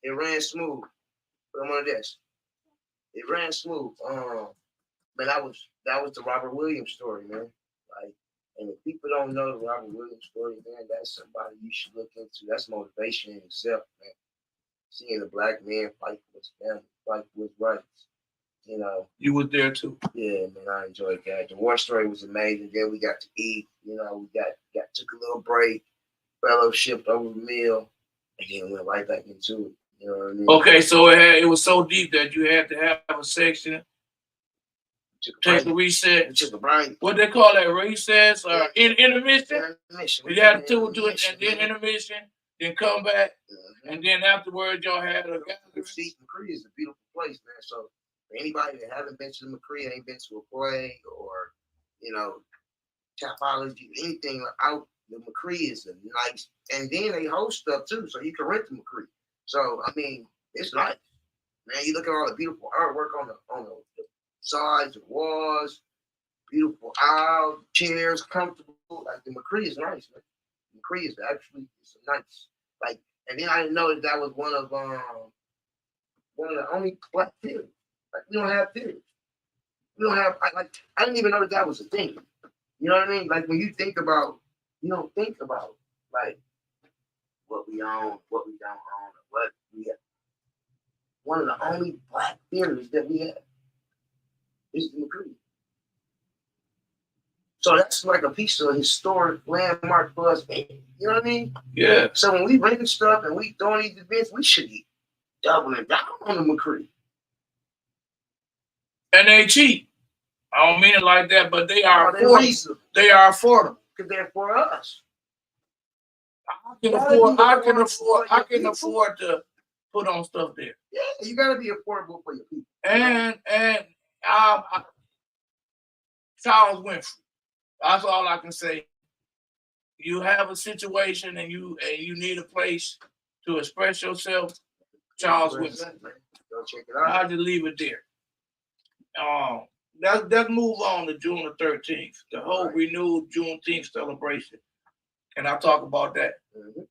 [SPEAKER 2] It ran smooth. Put them on this. It ran smooth. Man, that was the Robert Williams story, man. Like, and if people don't know the Robert Williams story, man, that's somebody you should look into. That's motivation in itself, man. Seeing a black man fight for his family, fight for his rights. You know.
[SPEAKER 3] You was there too.
[SPEAKER 2] Yeah, man, I enjoyed that. The war story was amazing. Then we got to eat. You know, we took a little break, fellowship over the meal, and then went right back into it. You know what I mean?
[SPEAKER 3] Okay, so it was so deep that you had to have a section. Take a reset.
[SPEAKER 2] We took a break.
[SPEAKER 3] What they call that? Recess or intermission?
[SPEAKER 2] Intermission.
[SPEAKER 3] We had to do it and then intermission, then come back, and then afterwards y'all had a gathering.
[SPEAKER 2] See, McCree is a beautiful place, man. So for anybody that haven't been to the McCree, ain't been to a play or, you know, topology, anything out, the McCree is a nice, and then they host stuff too, so you can rent the McCree. So I mean, it's nice, man. You look at all the beautiful artwork on the sides, the walls, beautiful aisles, chairs, comfortable. Like the McCree is nice, man. McCree is actually it's nice. Like, and then I didn't know that was one of the only black theaters. Like we don't have theaters. We don't have I didn't even know that was a thing. You know what I mean? Like when you think about, you don't think about like what we own, what we don't own, what we have. One of the only black theaters that we have is the McCree. So that's like a piece of historic landmark for us. You know what I mean?
[SPEAKER 3] Yeah.
[SPEAKER 2] So when we renting stuff and we throwing these events, we should be doubling down on the McCree.
[SPEAKER 3] And they cheap. I don't mean it like that, but they are affordable.
[SPEAKER 2] They are affordable because they're for us.
[SPEAKER 3] I can afford to put on stuff there.
[SPEAKER 2] Yeah, you gotta be affordable for your people.
[SPEAKER 3] And Charles Winfrey. That's all I can say. You have a situation and you need a place to express yourself. Charles Winfrey.
[SPEAKER 2] Go check it out.
[SPEAKER 3] I'll just leave it there. Let's move on to June the 13th, the whole renewed Juneteenth celebration. Can I talk about that?
[SPEAKER 2] Mm-hmm.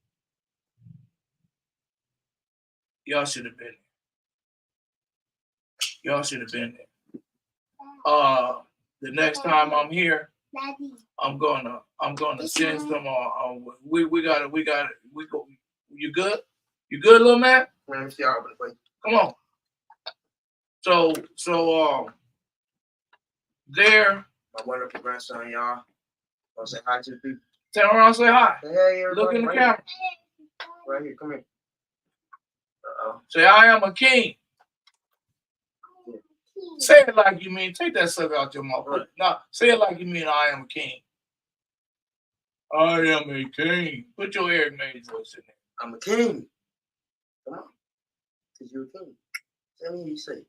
[SPEAKER 3] Y'all should have been there. Y'all should have been there. The next time I'm here, I'm gonna send some. We got it. We go. You good? You good, little man? Come on. So there.
[SPEAKER 2] My wonderful grandson, y'all. I'll say hi to the people.
[SPEAKER 3] Turn around, say hi.
[SPEAKER 2] Hey,
[SPEAKER 3] look in the camera.
[SPEAKER 2] Right here, come here.
[SPEAKER 3] Say, I am a king. Say it like you mean. Take that sucker out your mouth. Right. No, say it like you mean. I am a king. I am a king. Put your Eric Mays voice in there.
[SPEAKER 2] I'm a king. Come on, cause you're a king. Tell me what you say.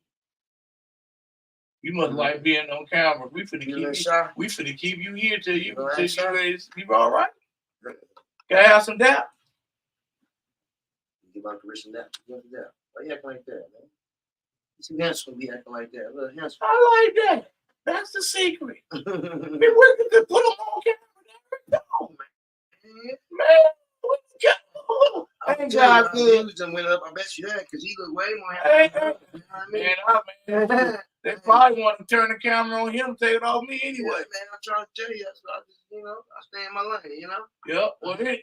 [SPEAKER 3] You must like being on camera. We finna keep you here till you all right. Gotta have some doubt.
[SPEAKER 2] You about to risk some doubt. Why you acting like that, man? You see handsome be acting like that. A little handsome.
[SPEAKER 3] I like that. That's the secret. We can put them on camera. No, man. lion got good.
[SPEAKER 2] Views done went up. I bet you that because he looked way more
[SPEAKER 3] Hey,
[SPEAKER 2] happy. You know what I mean?
[SPEAKER 3] man, they probably want to turn the camera on him, take it off me anyway.
[SPEAKER 2] Yeah, man, I'm trying to tell you, that's why I just, I stay in my lane,
[SPEAKER 3] Yep.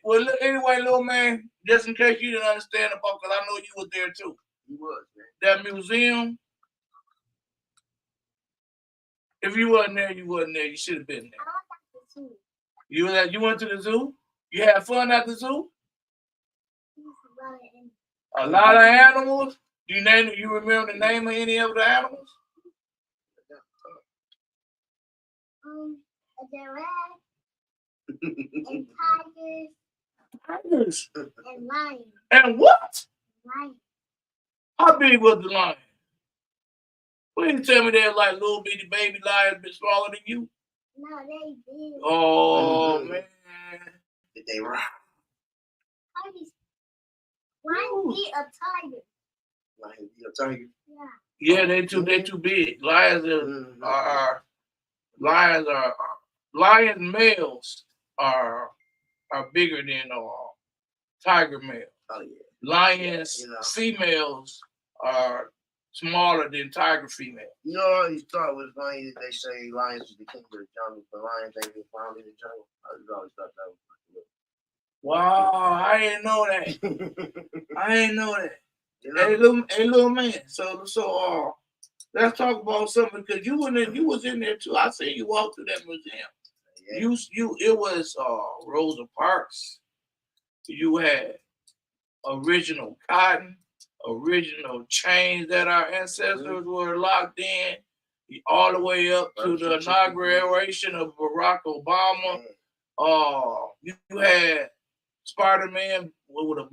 [SPEAKER 3] Well, anyway, little man, just in case you didn't understand about, because I know you was there too.
[SPEAKER 2] You was, man.
[SPEAKER 3] That museum, if you wasn't there, you wasn't there. You should have been there. You went to the zoo? You had fun at the zoo? A lot of animals? You remember the name of any of the animals?
[SPEAKER 4] A giraffe and
[SPEAKER 3] Tigers.
[SPEAKER 4] and lions.
[SPEAKER 3] And what?
[SPEAKER 4] Lions.
[SPEAKER 3] How big was the lion? Please tell me they're like little bitty baby lions, bit smaller than you.
[SPEAKER 4] No, they did.
[SPEAKER 3] Oh man.
[SPEAKER 2] Did they rock?
[SPEAKER 4] Tigers. Lions eat a tiger.
[SPEAKER 2] Lions eat a tiger?
[SPEAKER 4] Yeah.
[SPEAKER 3] Yeah, they too big. Lions males are bigger than tiger males.
[SPEAKER 2] Oh yeah.
[SPEAKER 3] Lions females are smaller than tiger females.
[SPEAKER 2] You know, I always thought it was funny that they say lions is the king of the jungle, but lions ain't been found in the jungle. I always thought that was
[SPEAKER 3] Wow, I didn't know that. I didn't know that. Hey, little man. So let's talk about something because you was in there too. I seen you walk through that museum. Yeah. It was Rosa Parks. You had original cotton, original chains that our ancestors were locked in, all the way up to the inauguration of Barack Obama. You had Spider-Man with a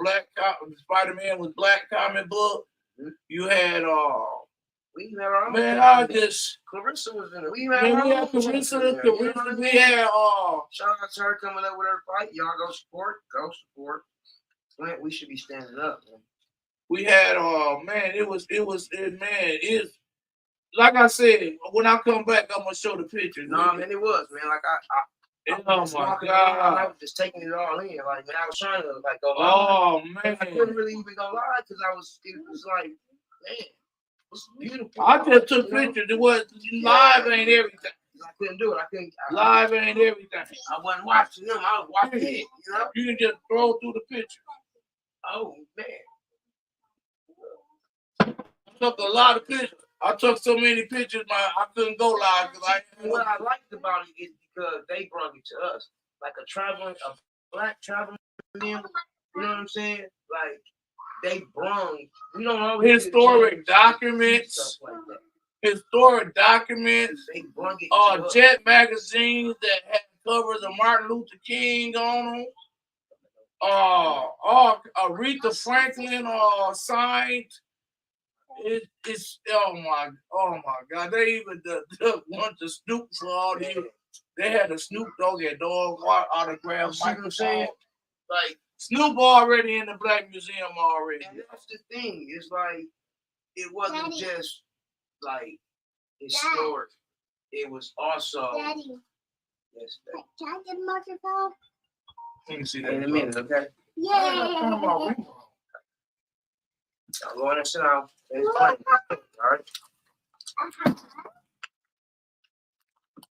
[SPEAKER 3] Spider-Man with black comic book. You had
[SPEAKER 2] we had our own.
[SPEAKER 3] Man,
[SPEAKER 2] Clarissa was in it. We
[SPEAKER 3] had Clarissa. We had
[SPEAKER 2] shout out to her coming up with her fight. Y'all go support. Man, we should be standing up, man.
[SPEAKER 3] We had like I said, when I come back, I'm gonna show the pictures.
[SPEAKER 2] No, man, it was, man. Like I was walking around, I was just taking it all in. Like, man, I was trying to like go live.
[SPEAKER 3] Oh man,
[SPEAKER 2] I couldn't really even go live because it was like, man, it's beautiful.
[SPEAKER 3] I just took pictures. It was live ain't everything.
[SPEAKER 2] I couldn't do it.
[SPEAKER 3] Live ain't everything.
[SPEAKER 2] I wasn't watching them. I was watching it.
[SPEAKER 3] You can just throw through the pictures.
[SPEAKER 2] Oh man,
[SPEAKER 3] I took a lot of pictures. I took so many pictures, I couldn't go live because
[SPEAKER 2] what I liked about it is because they brought it to us, like a black traveling museum. You know what I'm saying? Like they brung. We don't always
[SPEAKER 3] historic documents.
[SPEAKER 2] Stuff like that.
[SPEAKER 3] Historic documents.
[SPEAKER 2] They brung it.
[SPEAKER 3] Jet magazines that had covers of Martin Luther King on them. Aretha Franklin signed. It's oh my God! They even want to Snoop for all these. They had a Snoop Dogg autograph.
[SPEAKER 2] See what I'm saying?
[SPEAKER 3] Like Snoop already in the Black Museum already.
[SPEAKER 2] And that's the thing. It's like it wasn't just like historic. It was also.
[SPEAKER 4] Daddy.
[SPEAKER 2] Yes,
[SPEAKER 4] Can I get a microphone?
[SPEAKER 3] Let me see that
[SPEAKER 2] in a minute, okay?
[SPEAKER 4] Yeah.
[SPEAKER 2] Y'all go in and sit down. All right.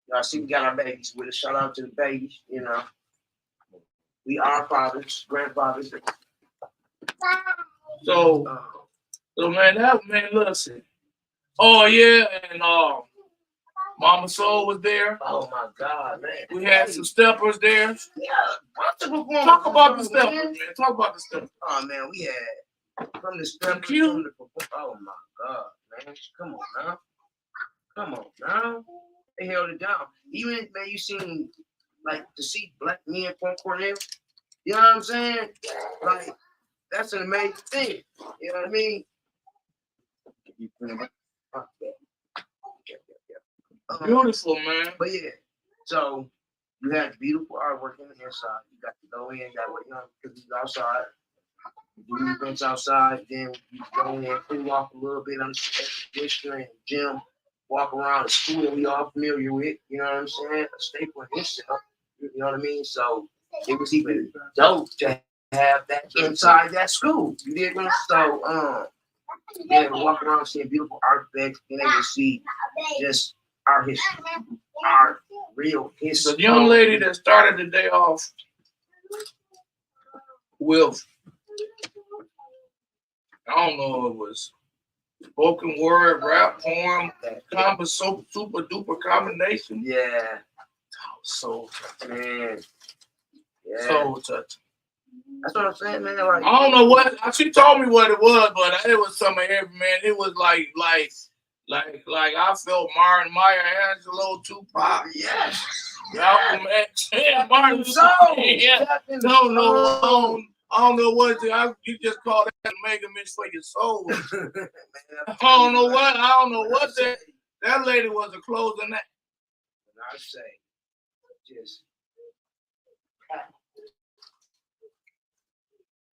[SPEAKER 2] Y'all see, we got our babies with us. Shout out to the babies. We are fathers, grandfathers.
[SPEAKER 3] So man, listen. Oh yeah, and Mama Soul was there.
[SPEAKER 2] Oh my God, man.
[SPEAKER 3] We had some steppers there.
[SPEAKER 2] Yeah,
[SPEAKER 3] talk about the steppers, man. Talk about the steppers.
[SPEAKER 2] Oh man, we had from the steppers. Oh my God, man. Come on now. They held it down. Even man, you seen like to see black men from Cornell. You know what I'm saying? Like that's an amazing thing. You know what I mean?
[SPEAKER 3] Beautiful, man.
[SPEAKER 2] But yeah, so you had beautiful artwork in the inside. You got to go in that way, because you outside. You do events outside, then you go in, cool off a little bit on the exhibition and gym, walk around the school that we all familiar with. You know what I'm saying? A staple in itself. You know what I mean? So it was even dope to have that inside that school. You dig me? So yeah, walk around seeing beautiful artifacts, being able to see just our history, our real history.
[SPEAKER 3] The young lady that started the day off with, I don't know, it was spoken word, rap, poem, super duper combination.
[SPEAKER 2] Yeah,
[SPEAKER 3] So
[SPEAKER 2] man. Yeah.
[SPEAKER 3] so touching.
[SPEAKER 2] That's what I'm saying, man. Like,
[SPEAKER 3] I don't know what she told me what it was, but it was some of every man. It was like I felt Martin Meyer, Angelo, Tupac,
[SPEAKER 2] yes,
[SPEAKER 3] Malcolm X, and Martin.
[SPEAKER 2] So,
[SPEAKER 3] Yeah. I don't know what you just call that a mega mix for your soul. I don't know what that lady was a closing that.
[SPEAKER 2] And I say, just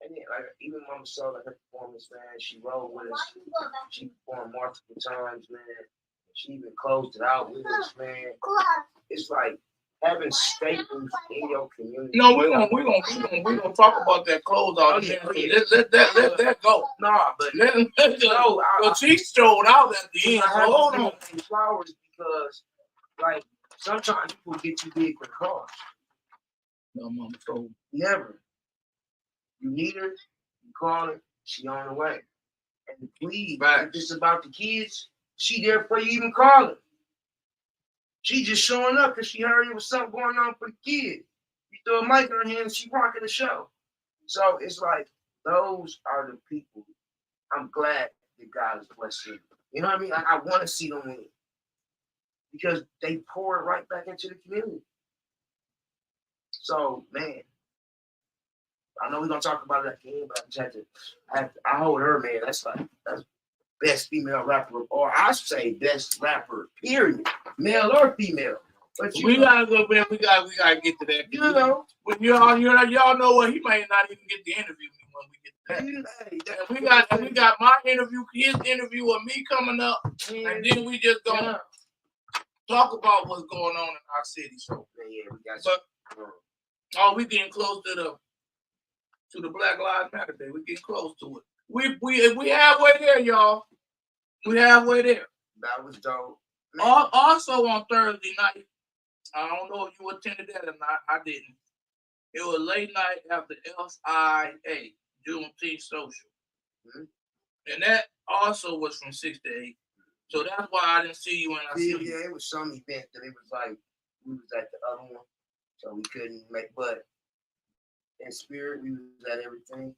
[SPEAKER 2] and yeah, like even Mama saw like her performance, man. She rolled with us. She performed multiple times, man. She even closed it out with us, man. It's like having staples in your community.
[SPEAKER 3] No, we're gonna talk about that closeout.
[SPEAKER 2] Oh, yeah.
[SPEAKER 3] Let that go.
[SPEAKER 2] Nah, but
[SPEAKER 3] Let go. But she strode out at the end. So hold on.
[SPEAKER 2] Flowers because like sometimes people get too big for the cause.
[SPEAKER 3] No, Mama, so
[SPEAKER 2] Never. You need her, you call her, she on the way. And please, if it's about the kids, she there for you even call her. She just showing up because she heard there was something going on for the kid. You throw a mic in her hand and she rocking the show. So it's like those are the people I'm glad that God is blessing. You know what I mean? I want to see them win. Because they pour it right back into the community. So, man, I know we're gonna talk about it again, but I just I hold her, man. That's best female rapper, or I say best rapper, period, male or female. But
[SPEAKER 3] we gotta go, man. We gotta get to that.
[SPEAKER 2] You know,
[SPEAKER 3] when y'all know what, he might not even get the interview when we get to that. We got my interview, his interview, or me coming up, and then we just gonna talk about what's going on in our city. So
[SPEAKER 2] yeah, we got.
[SPEAKER 3] But we getting close to the Black Lives Matter Day. We getting close to it. We halfway there, y'all. We halfway there.
[SPEAKER 2] That was dope.
[SPEAKER 3] Also on Thursday night, I don't know if you attended that or not. I didn't. It was late night after FIA, Juneteenth Social. Mm-hmm. And that also was from 6 to 8. So that's why I didn't see you when I see you.
[SPEAKER 2] Yeah, it was some event that it was like we was at the other one, so we couldn't make. But in spirit, we was at everything.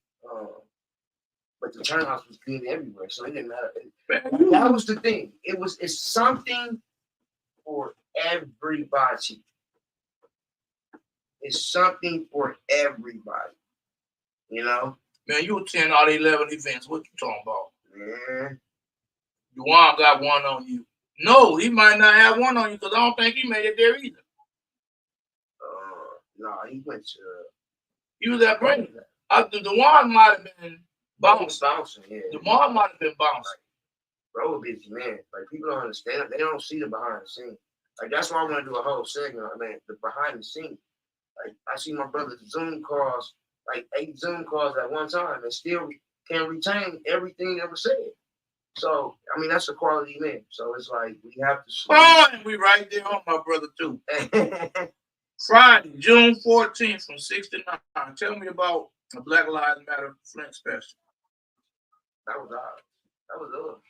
[SPEAKER 2] But the turnout was good everywhere, so it didn't matter. That was the thing. It's something for everybody. It's something for everybody. You know?
[SPEAKER 3] Man, you attend all the 11 events. What you talking about?
[SPEAKER 2] Man.
[SPEAKER 3] Juwan got one on you. No, he might not have one on you because I don't think he made it there either.
[SPEAKER 2] No, he went to.
[SPEAKER 3] He was at Brady. The one might have been
[SPEAKER 2] bouncing. Yeah.
[SPEAKER 3] The one might have been bouncing.
[SPEAKER 2] Bro, a busy man. Like people don't understand. They don't see the behind the scenes. Like that's why I want to do a whole segment. I mean, the behind the scenes. Like I see my brother's Zoom calls, like 8 Zoom calls at one time, and still can retain everything that was said. So I mean, that's a quality man. So it's like we have to.
[SPEAKER 3] Oh, and we right there on my brother too. Friday, June 14th from 6 to 9. Tell me about the Black Lives Matter Flint Special.
[SPEAKER 2] That was ours. That was us.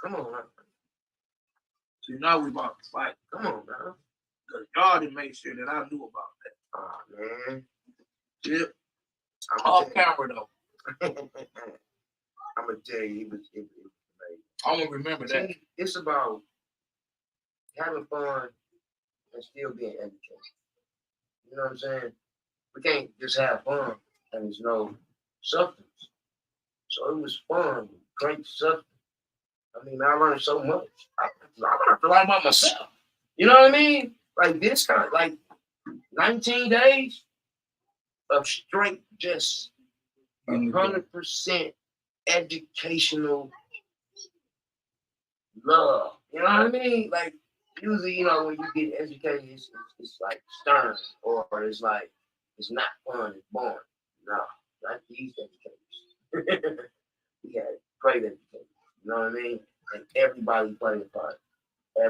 [SPEAKER 2] Come on, man.
[SPEAKER 3] So now we about to fight.
[SPEAKER 2] Come on, man.
[SPEAKER 3] Because y'all didn't make sure that I knew about that.
[SPEAKER 2] Oh, man.
[SPEAKER 3] Yep. Off camera, though.
[SPEAKER 2] I'm going to tell you, it was amazing.
[SPEAKER 3] I'm going to remember that.
[SPEAKER 2] It's about having fun and still being educated. You know what I'm saying? We can't just have fun and there's no substance. So it was fun, great substance. I mean, I learned so much. I learned a lot about myself. You know what I mean? Like this kind of, like 19 days of straight, just 100% educational love. You know what I mean? Like usually, you know, when you get educated, it's like stern or it's like It's not fun, it's boring. No, not these educators. We had great educators. You know what I mean? And everybody played a part.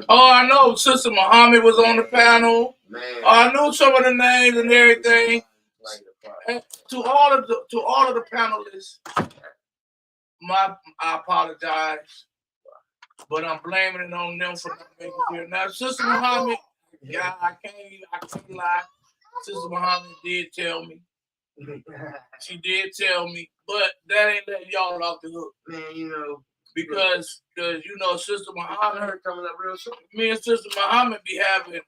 [SPEAKER 3] Oh, I know Sister Muhammad was on the panel.
[SPEAKER 2] Man.
[SPEAKER 3] Oh, I knew some of the names and everything. And to all of the panelists, I apologize, but I'm blaming it on them for not making it here. Now, Sister Muhammad, yeah, I can't lie. Sister Muhammad did tell me. She did tell me, but that ain't letting y'all off the hook.
[SPEAKER 2] Man, you know.
[SPEAKER 3] Because Sister Muhammad,
[SPEAKER 2] her coming up real soon.
[SPEAKER 3] me and Sister Muhammad be having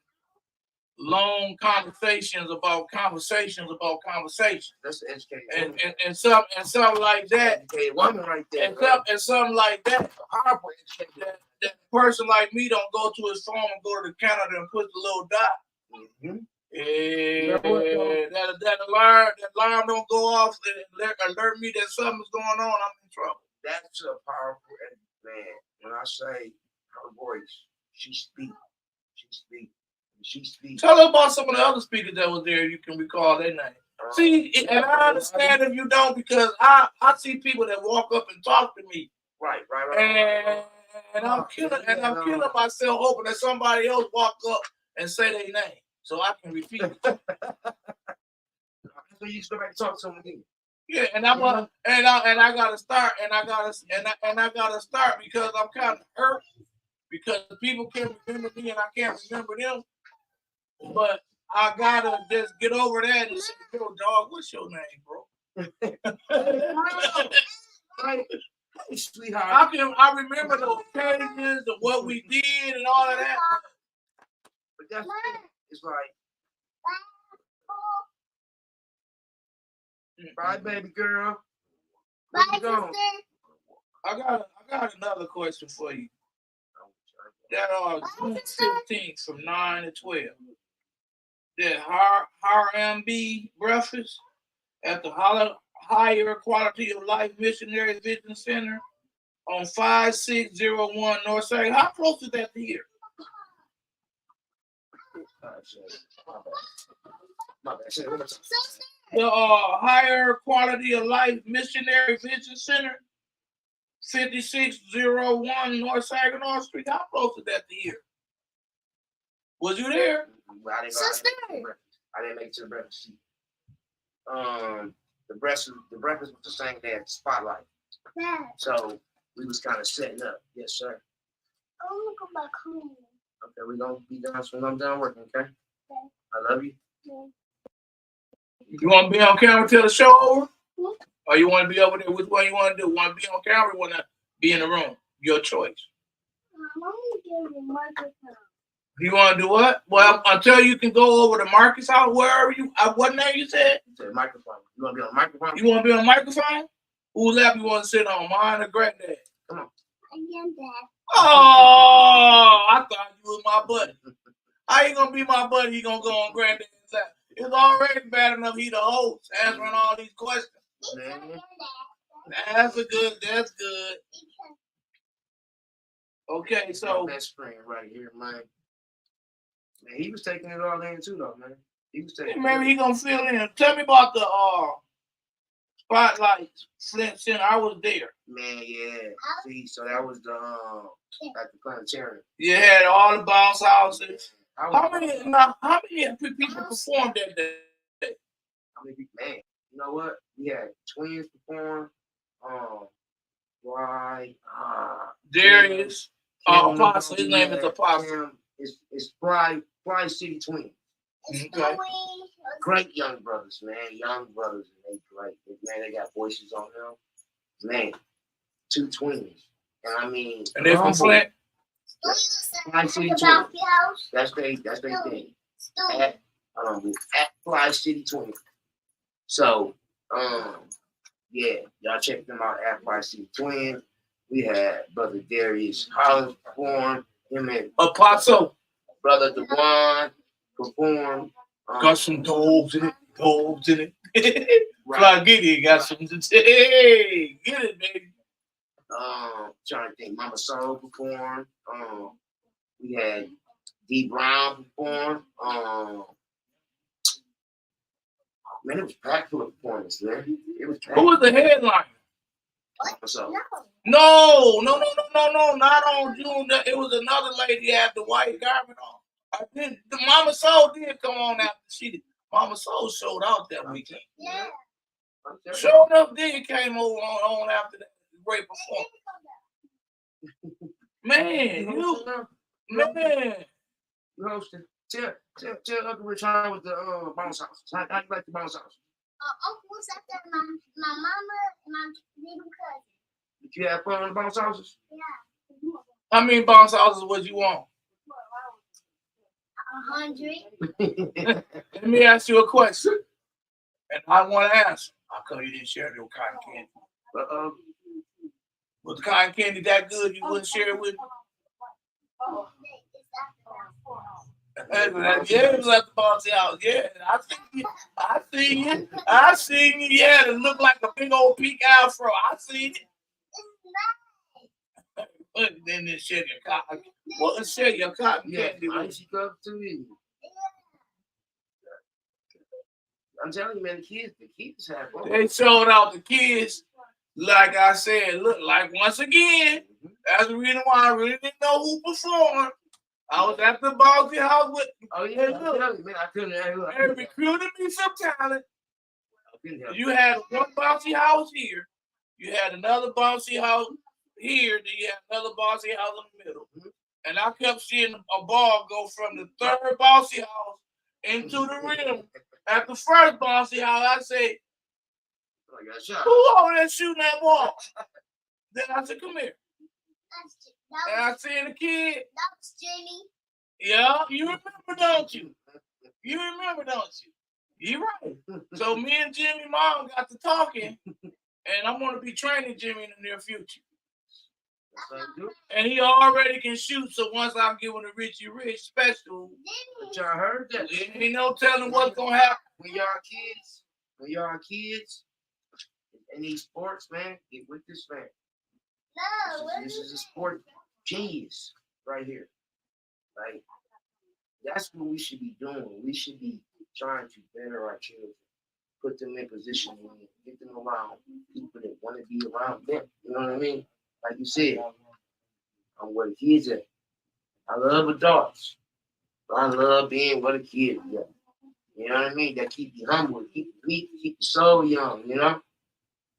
[SPEAKER 3] long conversations about conversations.
[SPEAKER 2] That's the educated
[SPEAKER 3] And something like that.
[SPEAKER 2] Educated woman right there.
[SPEAKER 3] And something like that. That person like me don't go to his phone and go to the Canada and put the little dot.
[SPEAKER 2] Mm-hmm.
[SPEAKER 3] Yeah, that alarm don't go off and alert me that something's going on. I'm in trouble.
[SPEAKER 2] That's a powerful man. When I say her voice, she speaks.
[SPEAKER 3] Tell us about some of the other speakers that was there. You can recall their name. See, and I understand if you don't, because I see people that walk up and talk to me.
[SPEAKER 2] Right.
[SPEAKER 3] And I'm killing myself hoping that somebody else walk up and say their name so I can repeat it.
[SPEAKER 2] So you just go back and talk to them again.
[SPEAKER 3] Yeah, and I gotta start, and I gotta start because I'm kind of hurt because people can't remember me and I can't remember them. But I gotta just get over that and say, "Yo, dog, what's your name, bro?"
[SPEAKER 2] Right, sweetheart.
[SPEAKER 3] I remember the occasions of what we did and all of that.
[SPEAKER 2] But that's the thing. It's like, bye, baby girl.
[SPEAKER 4] Bye,
[SPEAKER 2] Where you going?
[SPEAKER 3] I got another question for you. That June 15th from 9 to 12. That R&B breakfast at the Higher Quality of Life Missionary Vision Center on 5601 North Side. How close is that to here?
[SPEAKER 2] My bad.
[SPEAKER 3] The Higher Quality of Life Missionary Vision Center, 5601 North Saginaw Street. How close is that to here? Was you there?
[SPEAKER 2] I didn't make it to the breakfast. The breakfast was the same day at the Spotlight.
[SPEAKER 4] Yeah.
[SPEAKER 2] So we was kind of setting up. Yes, sir.
[SPEAKER 4] I want to go back home.
[SPEAKER 2] Okay, we're gonna be done when I'm done working, okay?
[SPEAKER 4] Okay.
[SPEAKER 2] I love you.
[SPEAKER 4] Yeah.
[SPEAKER 3] You want to be on camera till the show over? Or you want to be over there? Which one you want to do? Want to be on camera or want to be in the room? Your choice.
[SPEAKER 4] I want to give you a microphone.
[SPEAKER 3] You want to do what? Well, until you can go over to Marcus' house, wherever you, what name you said?
[SPEAKER 2] You said microphone. You want to be on the microphone?
[SPEAKER 3] You want to be on the microphone? Whose lap you want to sit on? Mine or granddad?
[SPEAKER 2] Come on.
[SPEAKER 4] Again, Dad.
[SPEAKER 3] Oh, I thought you was my buddy. How you going to be my buddy? You going to go on granddad's lap? It's already bad enough he the host answering all these questions. That's good. Okay, so
[SPEAKER 2] my best friend right here, man. Man, he was taking it all in too, though, man. He was taking.
[SPEAKER 3] Maybe he gonna fill in. Tell me about the Spotlight Flint Center. I was there.
[SPEAKER 2] Man, yeah. See, so that was the at the planetarium.
[SPEAKER 3] You had all the bounce houses. How many people performed that day?
[SPEAKER 2] How many people? Man, you know what? We had twins perform.
[SPEAKER 3] Darius. Apostle. His name is Apostle.
[SPEAKER 2] It's Fli-City Twins.
[SPEAKER 3] Okay.
[SPEAKER 2] Great young brothers, man. Young brothers, and they great. Man, they got voices on them. Man, two twins. And I mean,
[SPEAKER 3] and they're from Flint.
[SPEAKER 2] Fli-City Twins. That's their thing. At Fli-City Twins. So, yeah, y'all check them out at Fli-City Twins. We had Brother Darius Hollins perform. Him and
[SPEAKER 3] Apostle.
[SPEAKER 2] Brother DeJuan perform.
[SPEAKER 3] Got some dogs in it. Fly, get it. Got some. Hey, get it, baby.
[SPEAKER 2] Trying to think. Mama Soul perform. We had D Brown perform. Man, it was packed full of performance, man. It was packed.
[SPEAKER 3] Who was the headliner?
[SPEAKER 2] So,
[SPEAKER 3] No, not on June. It was another lady had the white garment on. I did. The Mama Soul did come on after she did. Mama Soul showed out that weekend.
[SPEAKER 4] Yeah.
[SPEAKER 3] Sure enough, then came on after that great performance. Man, man.
[SPEAKER 2] You hosted. Tell Uncle Rich how was the bounce house. How you like the bounce house?
[SPEAKER 4] Uncle was up there with my mama and my little cousin.
[SPEAKER 2] Did you have fun on the bounce houses?
[SPEAKER 4] Yeah.
[SPEAKER 3] How many bounce houses would you want?
[SPEAKER 4] 100.
[SPEAKER 3] Let me ask you a question. And I want to answer. How come you didn't share your cotton candy? Was the cotton candy that good you wouldn't share it with me? Yeah, it was at the bouncy house. Yeah, I seen you. Yeah, it looked like a big old peak afro. I seen it. But then they share your cotton. Well, share your cotton candy.
[SPEAKER 2] Icy cup too. I'm telling you, man, the kids have fun.
[SPEAKER 3] They showed out the kids. Like I said, look, like once again, that's the reason why I really didn't know who performed. I was at the bouncy house with.
[SPEAKER 2] Oh yeah, look, man, I couldn't.
[SPEAKER 3] They recruited me some talent. You had one bouncy house here. You had another bouncy house here. Then you had another bouncy house in the middle. And I kept seeing a ball go from the third bouncy house into the rim. At the first bouncy house, I said, who over there shooting that ball? Then I said, come here. And I seen the kid.
[SPEAKER 4] That was Jimmy.
[SPEAKER 3] Yeah, you remember, don't you? You remember, don't you? You're right. So me and Jimmy mom got to talking, and I'm going to be training Jimmy in the near future. And he already can shoot, so once I give him the Richie Rich special,
[SPEAKER 2] but y'all heard that?
[SPEAKER 3] Ain't no telling what's going to happen.
[SPEAKER 2] When y'all kids, in these sports, man, get with this, man.
[SPEAKER 4] No,
[SPEAKER 2] This is a sport genius right here. Like, that's what we should be doing. We should be trying to better our children, put them in position, get them around people that want to be around them. You know what I mean? Like you said, I'm where the kids at. I love adults. I love being where the kids at. You know what I mean? That keep you humble, keep you so young, you know?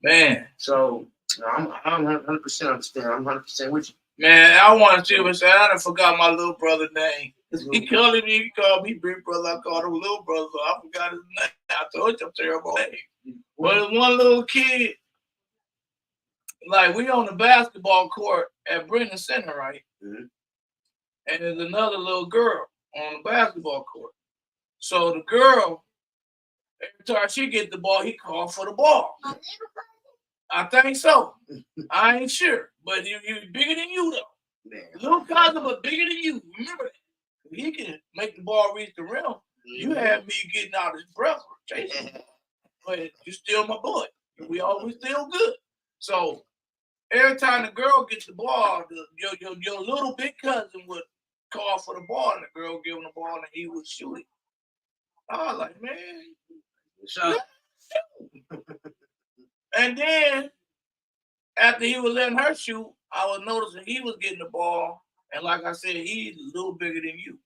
[SPEAKER 3] Man.
[SPEAKER 2] So, I'm 100% understand. I'm 100% with you.
[SPEAKER 3] Man, I want to say I done forgot my little brother's name. He called me big brother. I called him little brother, so I forgot his name. I told you I'm terrible name. But there's one little kid, like we on the basketball court at Brennan Center, right?
[SPEAKER 2] Mm-hmm.
[SPEAKER 3] And there's another little girl on the basketball court. So the girl, every time she get the ball, he called for the ball. I think so. I ain't sure. But he's bigger than you, though.
[SPEAKER 2] Man.
[SPEAKER 3] Little cousin, but bigger than you. Remember that. He can make the ball reach the rim. You had me getting out of breath chasing. But you still my boy. We always still good. So every time the girl gets the ball, your little big cousin would call for the ball, and the girl give him the ball, and he would shoot it. I was like, man, shoot. And then after he was letting her shoot, I was noticing he was getting the ball, and like I said, he's a little bigger than you,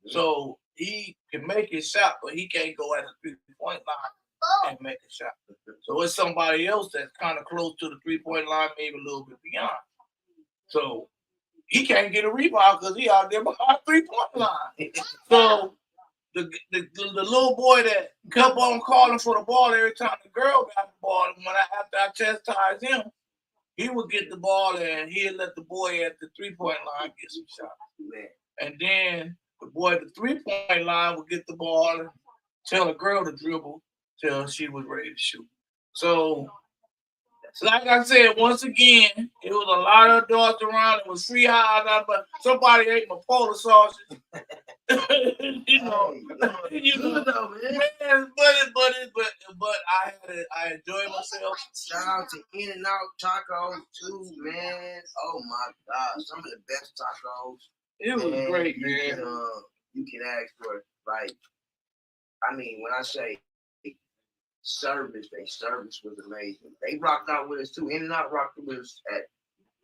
[SPEAKER 3] so he can make his shot, but he can't go at the 3-point line and make a shot. So it's somebody else that's kind of close to the 3-point line, maybe a little bit beyond. So he can't get a rebound because he out there behind the 3-point line. So the little boy that kept on calling for the ball every time the girl got the ball, and after I chastised him, he would get the ball and he'd let the boy at the 3-point line get some shots. Man. And then the boy at the 3-point line would get the ball and tell the girl to dribble till she was ready to shoot. So, like I said, once again, it was a lot of adults around. It was free high, but somebody ate my polar sausage. you know, man. But I enjoyed myself.
[SPEAKER 2] Shout out to In-N-Out Tacos too, man. Oh my God, some of the best tacos.
[SPEAKER 3] It was great, man.
[SPEAKER 2] You can ask for it, right? I mean, when I say Their service was amazing. They rocked out with us too. In and out rocked with us at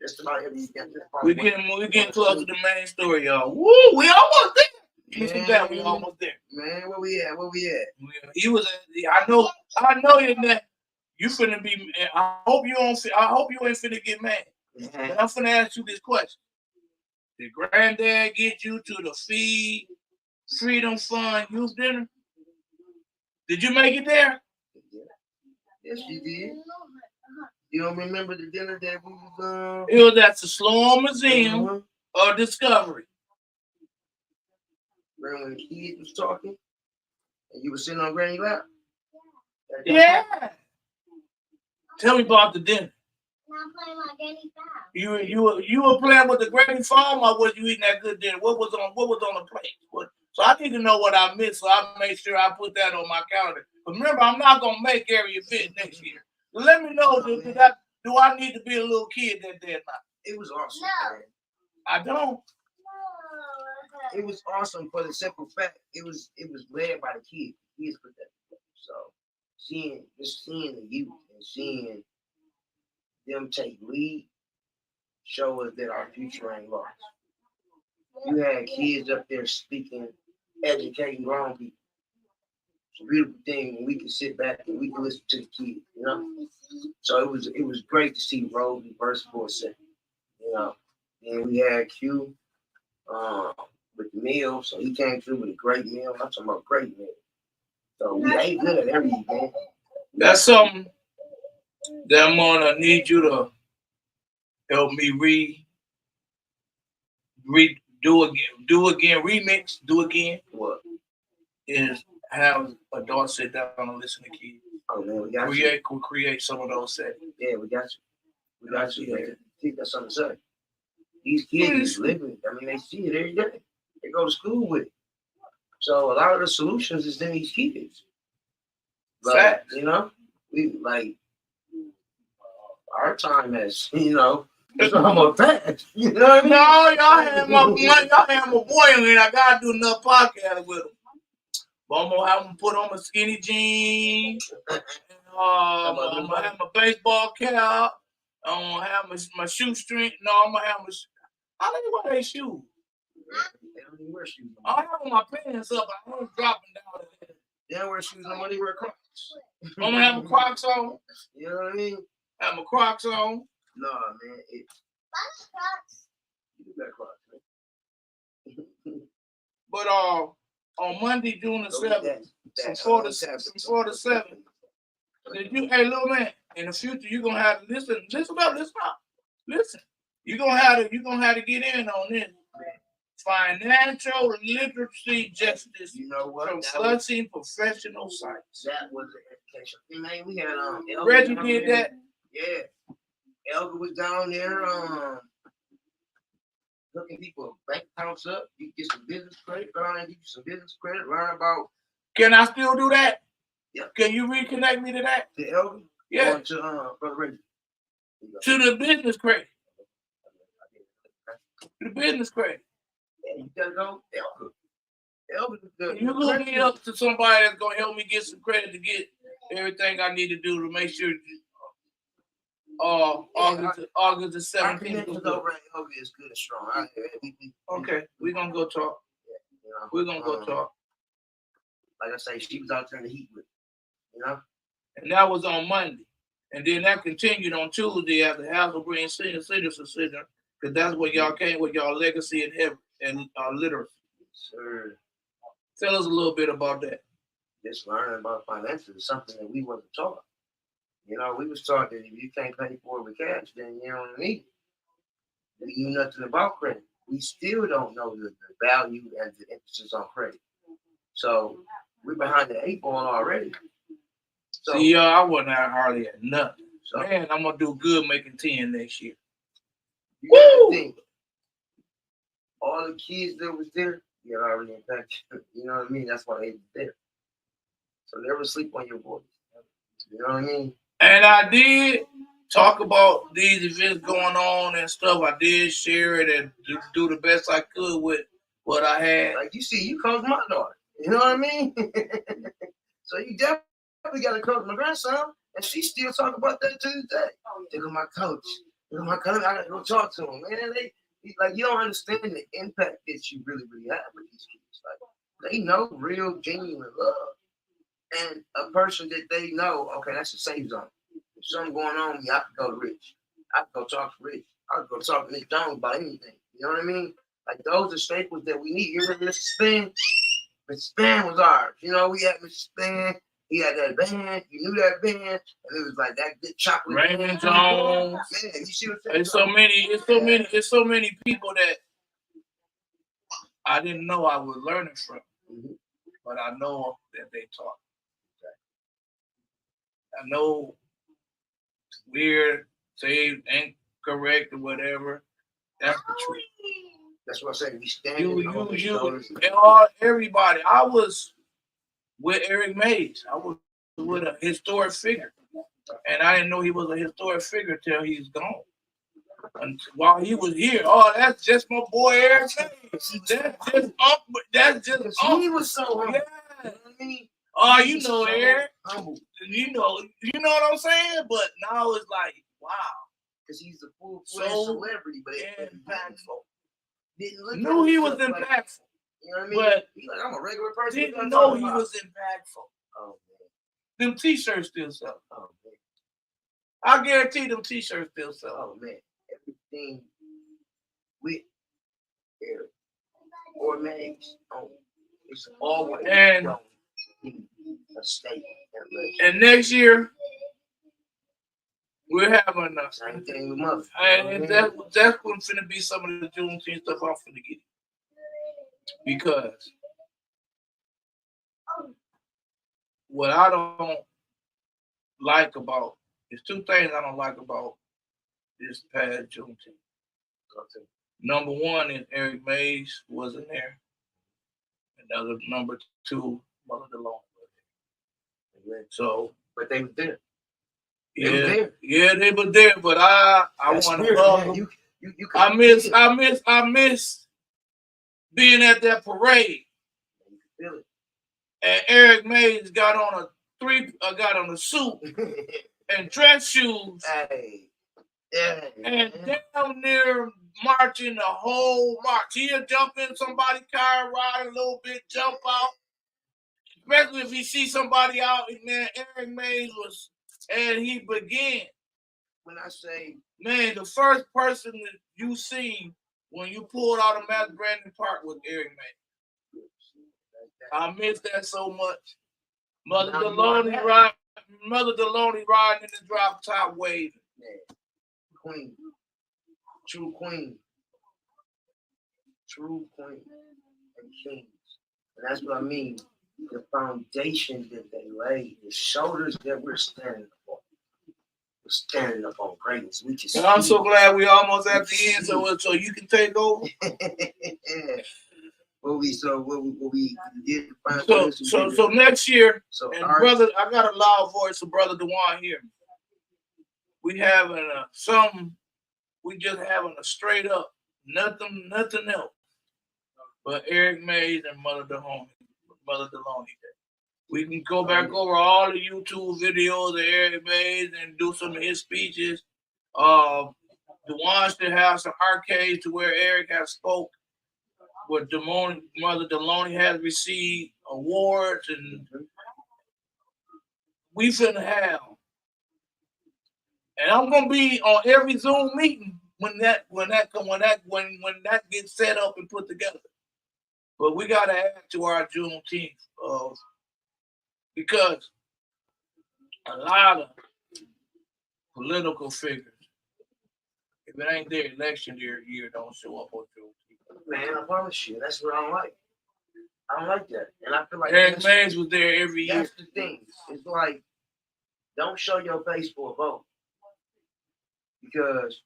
[SPEAKER 2] just about every event.
[SPEAKER 3] We getting close to the main story, y'all. Woo, we almost there. Give me some down. We almost there.
[SPEAKER 2] Man, where we at?
[SPEAKER 3] He was. I know you that. You finna be. I hope you ain't finna get mad. But I'm finna ask you this question: did Granddad get you to the Feed Freedom Fund Youth Dinner? Did you make it there?
[SPEAKER 2] Yes, you did. You don't remember the dinner that we was
[SPEAKER 3] It was at the Sloan Museum of Discovery.
[SPEAKER 2] Remember when the kid was talking and you were sitting on Granny's lap?
[SPEAKER 3] Yeah. Tell me about the dinner.
[SPEAKER 4] I'm playing my Granny Farm.
[SPEAKER 3] You were playing with the Granny Farm, or was you eating that good dinner? What was on the plate? So I need to know what I missed, so I make sure I put that on my calendar. But remember, I'm not gonna make Area Fit next year. So let me know. Do I need to be a little kid that day or not?
[SPEAKER 2] It was awesome.
[SPEAKER 4] No.
[SPEAKER 2] Man.
[SPEAKER 3] I don't.
[SPEAKER 2] It was awesome for the simple fact it was led by the kids. The kids put that together. So seeing the youth and seeing them take lead show us that our future ain't lost. You had kids up there speaking, educating grown people. It's a beautiful thing when we can sit back and we can listen to the kids, you know. So it was great to see Rosie burst for a second, you know. And we had Q with the meal, so he came through with a great meal. I'm talking about great meal. So we ate good at every event.
[SPEAKER 3] That's something that I'm gonna need you to help me do again.
[SPEAKER 2] What?
[SPEAKER 3] Is have adults sit down and listen to kids.
[SPEAKER 2] Oh man, we got you.
[SPEAKER 3] Create some of those settings.
[SPEAKER 2] Yeah, we got you. We got you. Yeah. Teach us something to say. These kids is living. I mean, they see it every day. They go to school with it. So a lot of the solutions is in these kids. Like, you know, we like our time has, you know, it's almost past. You know what I mean?
[SPEAKER 3] No, y'all have my boy in here. I gotta do another podcast with him. But I'm gonna have him put on my skinny jeans. I'm gonna have my baseball cap. I'm gonna have my shoestring. No, I'm gonna have my. I don't even wear their shoes.
[SPEAKER 2] They don't even wear shoes.
[SPEAKER 3] I have my pants up. I don't drop them down.
[SPEAKER 2] They don't wear shoes no more. They wear Crocs.
[SPEAKER 3] I'm gonna have my Crocs on.
[SPEAKER 2] You know what I mean?
[SPEAKER 3] Have my Crocs on.
[SPEAKER 2] No, man. You got Crocs, man.
[SPEAKER 3] But on Monday, June the 7th, from 4 to 7. Hey, little man, in the future, you're gonna have to listen up. You're gonna have to get in on this. Financial literacy justice.
[SPEAKER 2] You know what?
[SPEAKER 3] From studying professional sites.
[SPEAKER 2] That was the education. Man, we had
[SPEAKER 3] Reggie did that.
[SPEAKER 2] Yeah. Elga was down there hooking people bank accounts up. You get some business credit, learn about.
[SPEAKER 3] Can I still do that?
[SPEAKER 2] Yeah.
[SPEAKER 3] Can you reconnect me to that?
[SPEAKER 2] The Elga?
[SPEAKER 3] Yeah.
[SPEAKER 2] To Brother Reggie.
[SPEAKER 3] To the business credit. The business credit.
[SPEAKER 2] Yeah, you gotta go. Elga.
[SPEAKER 3] You hook me up to somebody that's gonna help me get some credit to get everything I need to do to make sure August the 17th.
[SPEAKER 2] Our connections over at Elga is good and strong.
[SPEAKER 3] Okay, we're gonna go talk.
[SPEAKER 2] You know,
[SPEAKER 3] We're gonna go talk.
[SPEAKER 2] Like I say, she was out there in the heat with, you know.
[SPEAKER 3] And that was on Monday. And then that continued on Tuesday at the House of Green Citizen, because that's where y'all came with y'all legacy and literacy.
[SPEAKER 2] Sir.
[SPEAKER 3] Tell us a little bit about that.
[SPEAKER 2] Just learning about finances is something that we wasn't taught. You know, we was taught that if you can't pay for it with cash, then you don't need it. We knew nothing about credit. We still don't know the value and the emphasis on credit. So we're behind the 8 ball already. So,
[SPEAKER 3] see, I wasn't out hardly at nothing.
[SPEAKER 2] So,
[SPEAKER 3] man, I'm gonna do good making 10 next year.
[SPEAKER 2] You gotta think, all the kids that was there, you already impacted. You know what I mean? That's why they was there. So never sleep on your voice. You know what I mean?
[SPEAKER 3] And I did talk about these events going on and stuff. I did share it and do the best I could with what I had.
[SPEAKER 2] Like you see, you comes my daughter. You know what I mean? So you definitely we got a coach, my grandson, and she still talk about that to this day. Look at my coach. Look at my coach. I gotta go talk to him, man. Like, you don't understand the impact that you really, really have with these kids. Like, they know real, genuine love. And a person that they know, okay, that's a safe zone. If something going on with me, I can go to Rich. I can go talk to Rich. I can go talk to Nick Jones about anything. You know what I mean? Like, those are staples that we need. You remember Mr. Span? Mr. Span was ours. You know, we had Mr. Span. He had that band. You knew that band. And it was like that good chocolate.
[SPEAKER 3] Raymond Jones.
[SPEAKER 2] Man, you see what I'm saying?
[SPEAKER 3] It's so many people that I didn't know I was learning from.
[SPEAKER 2] Mm-hmm.
[SPEAKER 3] But I know that they taught. I know it's weird, say incorrect or whatever. That's the truth.
[SPEAKER 2] That's what I said. We stand
[SPEAKER 3] everybody. I was with Eric Mays. I was with a historic figure. And I didn't know he was a historic figure till he's gone. And while he was here, that's just my boy Eric Mays. That's just
[SPEAKER 2] he was so humble.
[SPEAKER 3] Yeah.
[SPEAKER 2] You know what I mean?
[SPEAKER 3] Oh, you know
[SPEAKER 2] so
[SPEAKER 3] Eric.
[SPEAKER 2] Humble.
[SPEAKER 3] You know what I'm saying? But now it's like, wow.
[SPEAKER 2] Because he's a full-fledged celebrity, but
[SPEAKER 3] impactful.
[SPEAKER 2] Didn't
[SPEAKER 3] Knew he was impactful.
[SPEAKER 2] Like, you know what I mean?
[SPEAKER 3] But
[SPEAKER 2] he like, I'm a regular person.
[SPEAKER 3] Didn't know he was impactful.
[SPEAKER 2] Oh, man.
[SPEAKER 3] Them t-shirts still sell.
[SPEAKER 2] Oh, man.
[SPEAKER 3] I guarantee them t-shirts still sell.
[SPEAKER 2] Oh, man. Everything with Eric or Mags on, it's always
[SPEAKER 3] and
[SPEAKER 2] a statement.
[SPEAKER 3] And next year, we're having
[SPEAKER 2] same thing with Mother.
[SPEAKER 3] And that's what's going to be some of the Juneteenth stuff I'm finna get. Because what I don't like about, there's two things I don't like about this past Juneteenth. Number one is Eric Mays wasn't there. And number two, Mother DeLone was there. So,
[SPEAKER 2] but they were there.
[SPEAKER 3] They were there. But I want to love them. I miss being at that parade. And Eric Mays got on a suit and dress shoes. And down there marching the whole march. He'll jump in somebody's car, ride a little bit, jump out. Especially if he sees somebody out in there. Eric Mays was, and he began.
[SPEAKER 2] When I say,
[SPEAKER 3] man, the first person that you seen when you pulled out of Mass Brandon Park was Eric Mays. I miss that so much. Mother Deloney riding in the drop top waving.
[SPEAKER 2] Yeah. Queen. True queen. True queen. And kings. And that's what I mean. The foundation that they laid, the shoulders that we're standing upon. We're standing up on greatness.
[SPEAKER 3] And I'm so glad we almost at the end, so you can take over.
[SPEAKER 2] What we did.
[SPEAKER 3] So next year, brother, I got a loud voice, so Brother DeJuan here. We having we just having a straight up, nothing else. But Eric Mays and Mother DeLoney. We can go back over all the YouTube videos of Eric Mays and do some of his speeches. DeJuan should have some arcades to where Eric has spoke, where Mother DeLoney has received awards, and we finna have. And I'm gonna be on every Zoom meeting when that gets set up and put together. But we gotta add to our Juneteenth because a lot of political figures, if it ain't their election year, don't show up on Juneteenth.
[SPEAKER 2] Man, I promise you, that's what I don't like. I don't like that, and I feel like
[SPEAKER 3] Eric Mays was there every year.
[SPEAKER 2] That's the thing. It's like, don't show your face for a vote. Because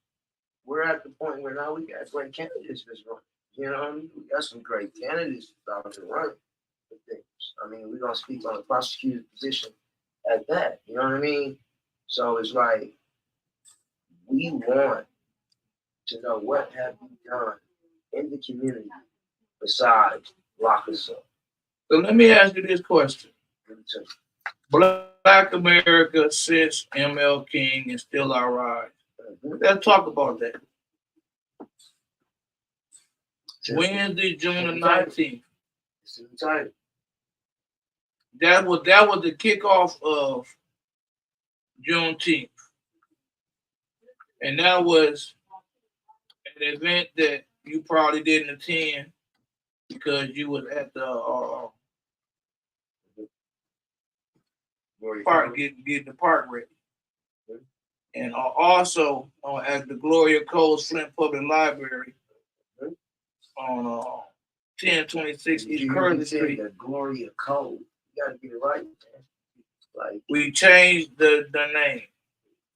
[SPEAKER 2] we're at the point where now we got great candidates that's running. You know what I mean? We got some great candidates out to run for things. I mean, we're going to speak on the prosecutor's position at that. You know what I mean? So it's like, we want to know what have you done in the community besides lock us up.
[SPEAKER 3] So let me ask you this question. Black America since ML King and still I rise. Let's talk about that. Wednesday, June the 19th.
[SPEAKER 2] It's in the title.
[SPEAKER 3] That was the kickoff of Juneteenth. And that was an event that you probably didn't attend because you was at the park getting the park ready. And also at the Gloria Coles Flint Public Library on 1026 East Curtis Street.
[SPEAKER 2] The Gloria Cole. You gotta get it right, man. Like
[SPEAKER 3] We changed the name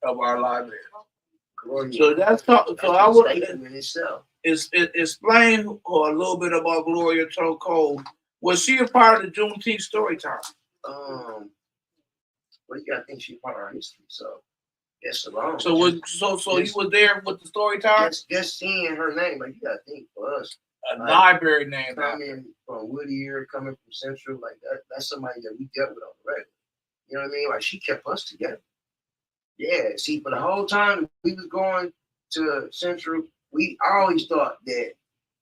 [SPEAKER 3] of our library.
[SPEAKER 2] Gloria.
[SPEAKER 3] So that's so I
[SPEAKER 2] was
[SPEAKER 3] would
[SPEAKER 2] in itself.
[SPEAKER 3] explain a little bit about Gloria Cole. Was she a part of the Juneteenth story time?
[SPEAKER 2] Well, you gotta think she's part of our history, so that's alone.
[SPEAKER 3] So you was there with the story time?
[SPEAKER 2] Just seeing her name, like you gotta think for us.
[SPEAKER 3] A library name.
[SPEAKER 2] Coming from Whittier, coming from Central, like that's somebody that we dealt with on the regular. You know what I mean? Like she kept us together. Yeah, see, for the whole time we was going to Central, we always thought that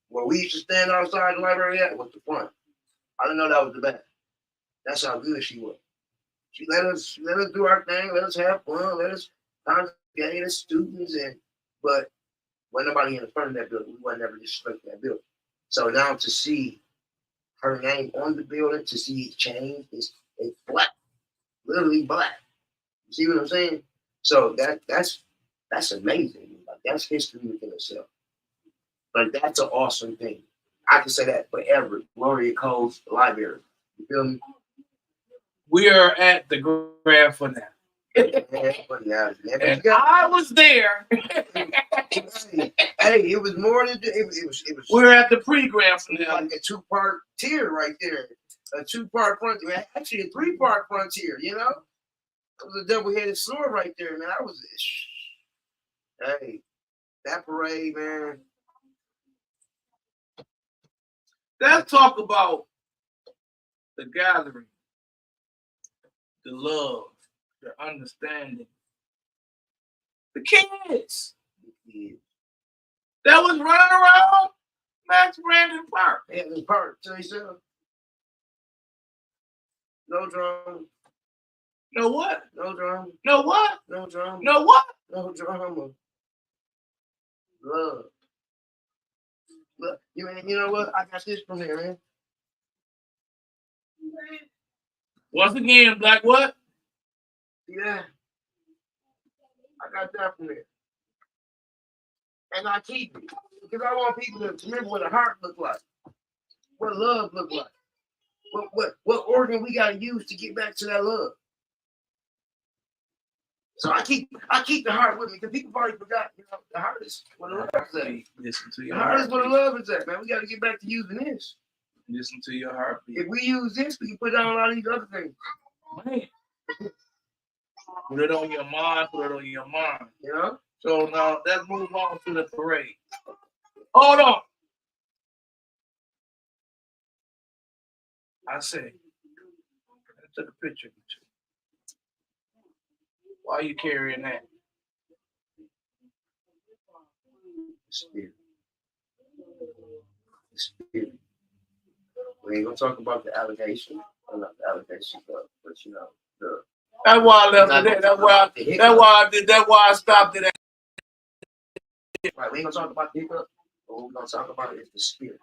[SPEAKER 2] where we used to stand outside the library at was the front. I didn't know that was the back. That's how good she was. She let us do our thing, let us have fun, let us congregate as students, but wasn't nobody in the front of that building. We wasn't ever disrespecting that building. So now to see her name on the building, to see it change, it's black, literally black. You see what I'm saying? So that's amazing. Like that's history within itself. Like that's an awesome thing. I can say that forever. Gloria Cole's Library. You feel me?
[SPEAKER 3] We are at the grand finale. And I was there.
[SPEAKER 2] Hey, it was more than it was.
[SPEAKER 3] We're at the pre-grand finale.
[SPEAKER 2] Like a 2-part tier right there. A 2-part frontier. Actually, a 3-part frontier. You know, it was a double-headed sword right there, man. I was. Hey, that parade, man.
[SPEAKER 3] Let's talk about the gathering, the love, the understanding. The kids that was running around Max Brandon Park.
[SPEAKER 2] Yeah, in the park, tell yourself. No drama.
[SPEAKER 3] No what?
[SPEAKER 2] No drama.
[SPEAKER 3] No what?
[SPEAKER 2] No drama.
[SPEAKER 3] No what?
[SPEAKER 2] No drama. Love. Look, you know what? I got this from there, man.
[SPEAKER 3] Once again, Black what?
[SPEAKER 2] Yeah. I got that from there. And I keep it. Because I want people to remember what a heart look like. What love look like. What organ we gotta use to get back to that love. So I keep the heart with me because people probably forgot, you know, the heart is where the love is at.
[SPEAKER 3] Listen to your
[SPEAKER 2] The heart is
[SPEAKER 3] heartbeat.
[SPEAKER 2] where the love is at, man. We gotta get back to using this.
[SPEAKER 3] Listen to your heartbeat.
[SPEAKER 2] If we use this, we can put down a lot of these other things.
[SPEAKER 3] Man. Put it on your mind, put it on your mind.
[SPEAKER 2] You know?
[SPEAKER 3] So now let's move on to the parade. Hold on. I say, I took a picture of you. Why are you carrying that?
[SPEAKER 2] Spirit. Spirit. We ain't gonna talk about the allegation. Or not the allegation, but you know, the
[SPEAKER 3] That's why I left it there. That's why I stopped it at.
[SPEAKER 2] right, we ain't gonna talk about the hiccup, but what we're gonna talk about is the spirit.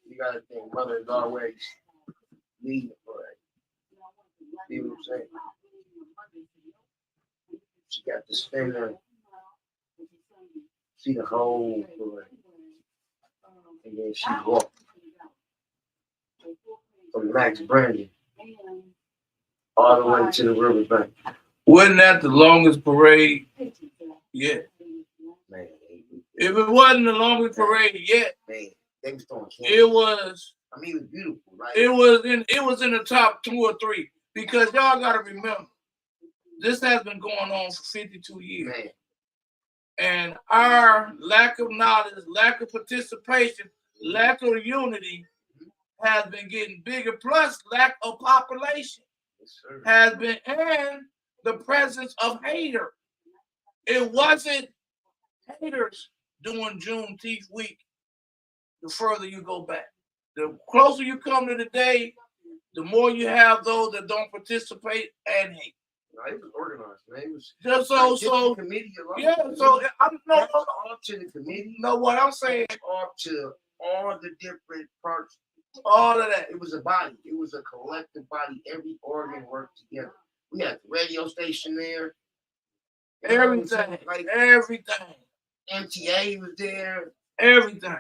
[SPEAKER 2] You gotta think mother is always leading the parade. See what I'm saying? She got the spinner, see the whole parade. And then she walked from Max Brandon all the way to the riverbank.
[SPEAKER 3] Wasn't that the longest parade yet?
[SPEAKER 2] Man,
[SPEAKER 3] If it wasn't the longest parade yet,
[SPEAKER 2] man, they was throwing candy.
[SPEAKER 3] it was.
[SPEAKER 2] I mean, it was beautiful, right?
[SPEAKER 3] It was in the top 2 or 3 because y'all gotta remember this has been going on for 52 years.
[SPEAKER 2] Man.
[SPEAKER 3] And our lack of knowledge, lack of participation, lack of unity has been getting bigger, plus lack of population
[SPEAKER 2] Yes, sir.
[SPEAKER 3] has been, and the presence of haters. It wasn't haters during Juneteenth week. The further you go back, the closer you come to the day, the more you have those that don't participate and hate.
[SPEAKER 2] No, it was organized, man. It was
[SPEAKER 3] Just
[SPEAKER 2] like, just the committee alone.
[SPEAKER 3] yeah. So I'm
[SPEAKER 2] That's off to the committee.
[SPEAKER 3] know what I'm saying.
[SPEAKER 2] Off to all the different parts.
[SPEAKER 3] All of that.
[SPEAKER 2] It was a body. It was a collective body. Every organ worked together. We had the radio station there. You know what I'm saying?
[SPEAKER 3] Everything.
[SPEAKER 2] Like
[SPEAKER 3] Everything.
[SPEAKER 2] MTA was there.
[SPEAKER 3] Everything.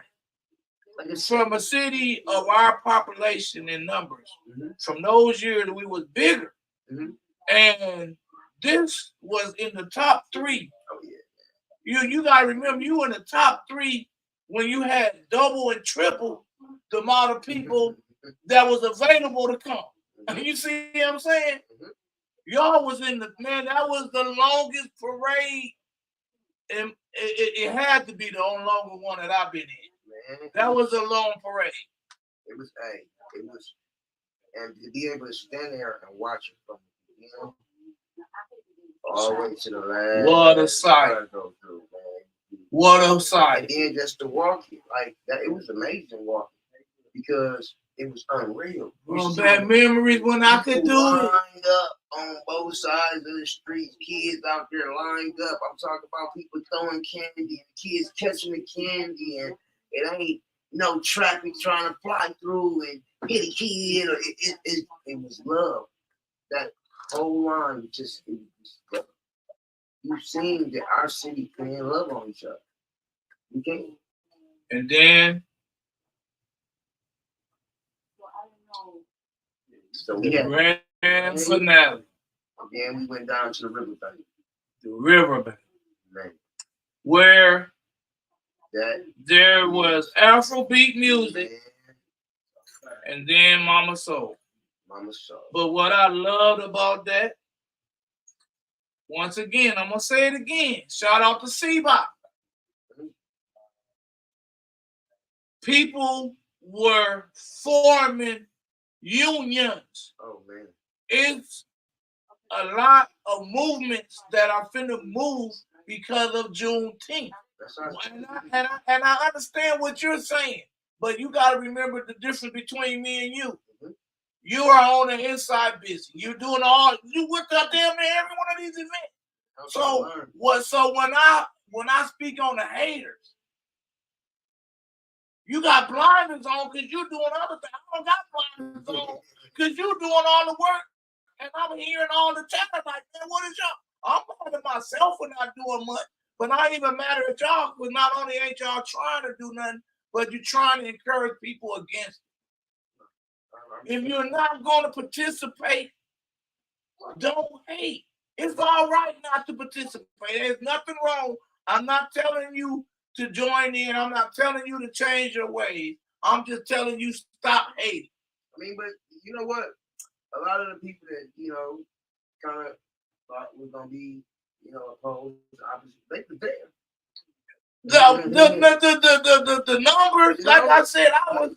[SPEAKER 2] Like it's
[SPEAKER 3] From a city of our population in numbers,
[SPEAKER 2] Mhm.
[SPEAKER 3] from those years we was bigger.
[SPEAKER 2] Mhm.
[SPEAKER 3] And this was in the top 3.
[SPEAKER 2] Oh yeah.
[SPEAKER 3] You gotta remember you in the top 3 when you had double and triple the amount of people that was available to come. You see what I'm saying?
[SPEAKER 2] Mhm.
[SPEAKER 3] Y'all was in the man, that was the longest parade. And it had to be the only longer one that I've been in.
[SPEAKER 2] Man,
[SPEAKER 3] That was a long parade.
[SPEAKER 2] it was and to be able to stand there and watch it from all the way to the last.
[SPEAKER 3] What a sight.
[SPEAKER 2] Go through, man.
[SPEAKER 3] What a
[SPEAKER 2] And
[SPEAKER 3] sight.
[SPEAKER 2] then just to walk it like that, it was amazing walking because it was unreal.
[SPEAKER 3] Bad memories when I could do it.
[SPEAKER 2] Lined up on both sides of the street, kids out there lined up. I'm talking about people throwing candy and kids catching the candy, and it ain't no traffic trying to fly through and hit a kid. Or it was love. That whole line was just it was love. You've seen that our city can love on each other. You can.
[SPEAKER 3] And then
[SPEAKER 2] So we had,
[SPEAKER 3] grand finale,
[SPEAKER 2] then we went down to the riverbank.
[SPEAKER 3] the riverbank,
[SPEAKER 2] Man,
[SPEAKER 3] where
[SPEAKER 2] that
[SPEAKER 3] there was Afrobeat music
[SPEAKER 2] man,
[SPEAKER 3] and then Mama Soul.
[SPEAKER 2] Mama saw.
[SPEAKER 3] But what I loved about that, once again, I'm gonna say it again. Shout out to Seabot. People were forming unions.
[SPEAKER 2] Oh man.
[SPEAKER 3] It's a lot of movements that are finna move because of Juneteenth.
[SPEAKER 2] That's our
[SPEAKER 3] And I understand what you're saying, but you got to remember the difference between me and you.
[SPEAKER 2] Mhm.
[SPEAKER 3] You are on the inside business. You're doing you went out there, man, every one of these events.
[SPEAKER 2] That's what I
[SPEAKER 3] So
[SPEAKER 2] learned.
[SPEAKER 3] So when I speak on the haters, you got blinders on because you're doing other things. I don't got blinders on because you're doing all the work, and I'm hearing all the time like, man, what is y'all? I'm mad at myself for not doing much, but I ain't even mad at y'all because not only ain't y'all trying to do nothing, but you're trying to encourage people against it. If you're not going to participate, don't hate. It's all right not to participate. There's nothing wrong. I'm not telling you to join in. I'm not telling you to change your ways. I'm just telling you stop hating.
[SPEAKER 2] I mean, but you know what? A lot of the people that kind of thought was gonna be opposed, obviously they were there.
[SPEAKER 3] The numbers, like I said, I was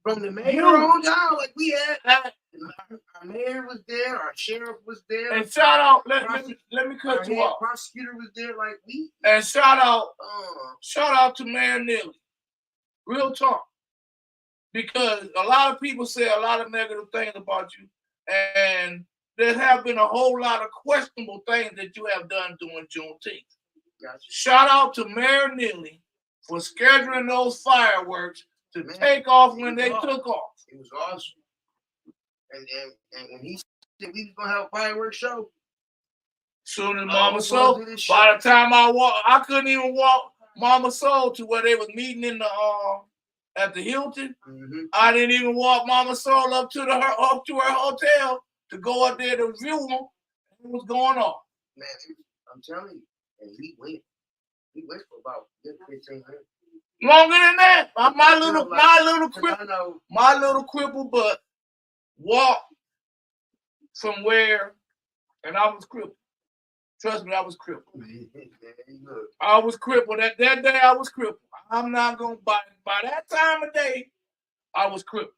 [SPEAKER 2] from the mayor on down. Like we had, our mayor was there, our sheriff was there,
[SPEAKER 3] and shout out. Let me cut you off.
[SPEAKER 2] Prosecutor was there, like we.
[SPEAKER 3] And shout out to Mayor Neely. Real talk, because a lot of people say a lot of negative things about you, and there have been a whole lot of questionable things that you have done during Juneteenth.
[SPEAKER 2] Gotcha.
[SPEAKER 3] Shout out to Mayor Neely for scheduling those fireworks to take off when they took off.
[SPEAKER 2] It was awesome. And when he said we was gonna have a fireworks show,
[SPEAKER 3] soon as Mama Soul, by the time I couldn't even walk Mama Soul to where they was meeting in the at the Hilton.
[SPEAKER 2] Mm-hmm.
[SPEAKER 3] I didn't even walk Mama Soul up to her hotel to go up there to view them. What was going on?
[SPEAKER 2] Man, I'm telling you, and he went. He went for about 15 minutes.
[SPEAKER 3] Longer than that. My little cripple butt walked from where, and I was crippled. Trust me, I was crippled. I was crippled. That day I was crippled. I'm not gonna by that time of day, I was crippled.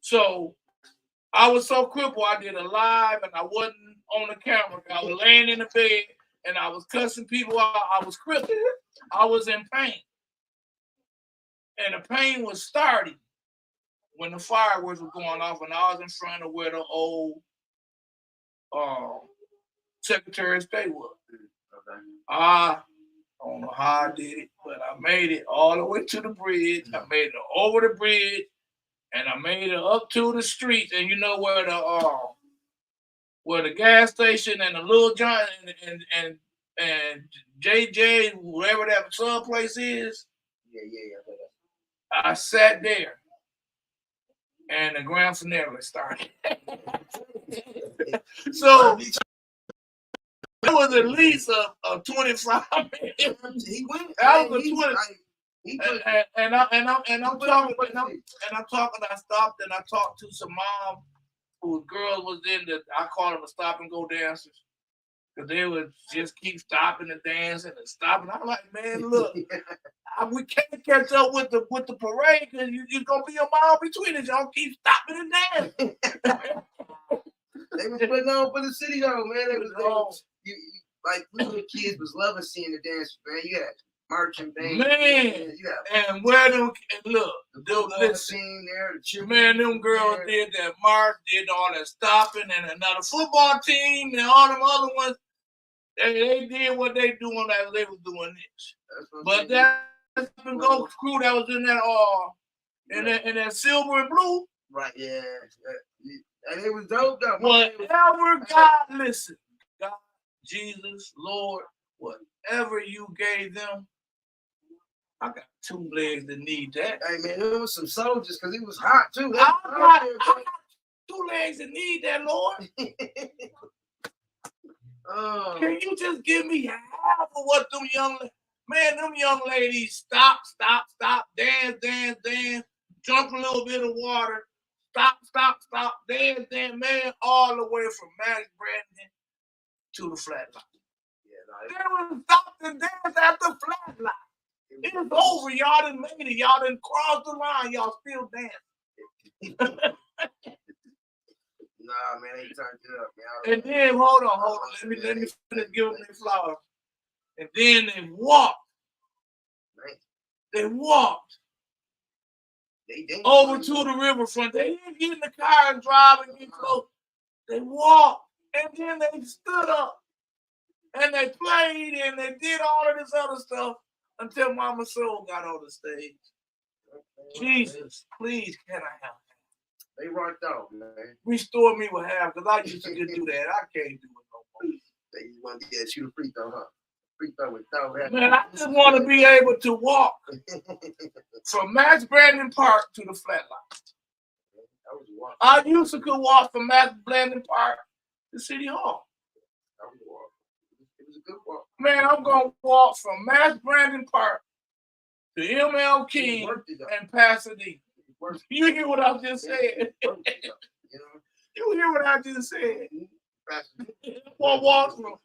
[SPEAKER 3] So I was so crippled, I did a live and I wasn't on the camera. I was laying in the bed and I was cussing people out. I was crippled. I was in pain. And the pain was starting when the fireworks were going off and I was in front of where the old Secretary of State was.
[SPEAKER 2] Okay.
[SPEAKER 3] I don't know how I did it, but I made it all the way to the bridge. I made it over the bridge, and I made it up to the street. And you know where the gas station and the Little John and JJ, wherever that sub place is.
[SPEAKER 2] Yeah.
[SPEAKER 3] I sat there, and the grand finale started. So it was at least a 25 minutes.
[SPEAKER 2] He went.
[SPEAKER 3] That was a 20. I'm talking. I stopped and I talked to some mom whose girls was in the. I call them the stop and go dancers because they would just keep stopping and dancing and stopping. I'm like, man, look, we can't catch up with the parade because you're gonna be a mile between us. Y'all keep stopping and dancing.
[SPEAKER 2] They was putting on for the city though, man. They was like we little kids was loving seeing the dance, man. You had marching band,
[SPEAKER 3] man. And where them and look,
[SPEAKER 2] the scene there,
[SPEAKER 3] man, them girls did that march, did all that stopping, and another football team and all them other ones. They did what they doing as they was doing this. But that go crew that was in that in that silver and blue.
[SPEAKER 2] Right, yeah. And it was dope though.
[SPEAKER 3] Whatever God listen, God, Jesus, Lord, whatever you gave them, I got 2 legs that need that.
[SPEAKER 2] Hey man, there was some soldiers because it was hot too.
[SPEAKER 3] I got 2 legs that need that, Lord. Can you just give me half of what them young ladies stop, dance, drunk a little bit of water, stop, dance, man, all the way from Max Brandon to the flat line. Yeah, they would stop and dance at the flat line. It's over. Y'all done made it. Y'all done crossed the line. Y'all still dancing.
[SPEAKER 2] Nah, man, they turned it up, man.
[SPEAKER 3] And then hold on. Let me finish giving them flowers. And then they walked. They walked. They over to the riverfront. They didn't get in the car and drive and get close. They walked. And then they stood up. And they played and they did all of this other stuff until Mama Soul got on the stage. Jesus, please, can I have that?
[SPEAKER 2] They rocked out, man.
[SPEAKER 3] Restore me with half, because I used to do that. I can't do it no more.
[SPEAKER 2] They just want to shoot a free throw, huh? Free throw with throw.
[SPEAKER 3] Man, I just want to be able to walk from Max Brandon Park to the flat line. I used to could walk from Max Brandon Park to City Hall.
[SPEAKER 2] It was a good walk.
[SPEAKER 3] Man, I'm going to walk from Max Brandon Park to ML King and Pasadena. You hear what I just said? You hear what I just said? I'm walk from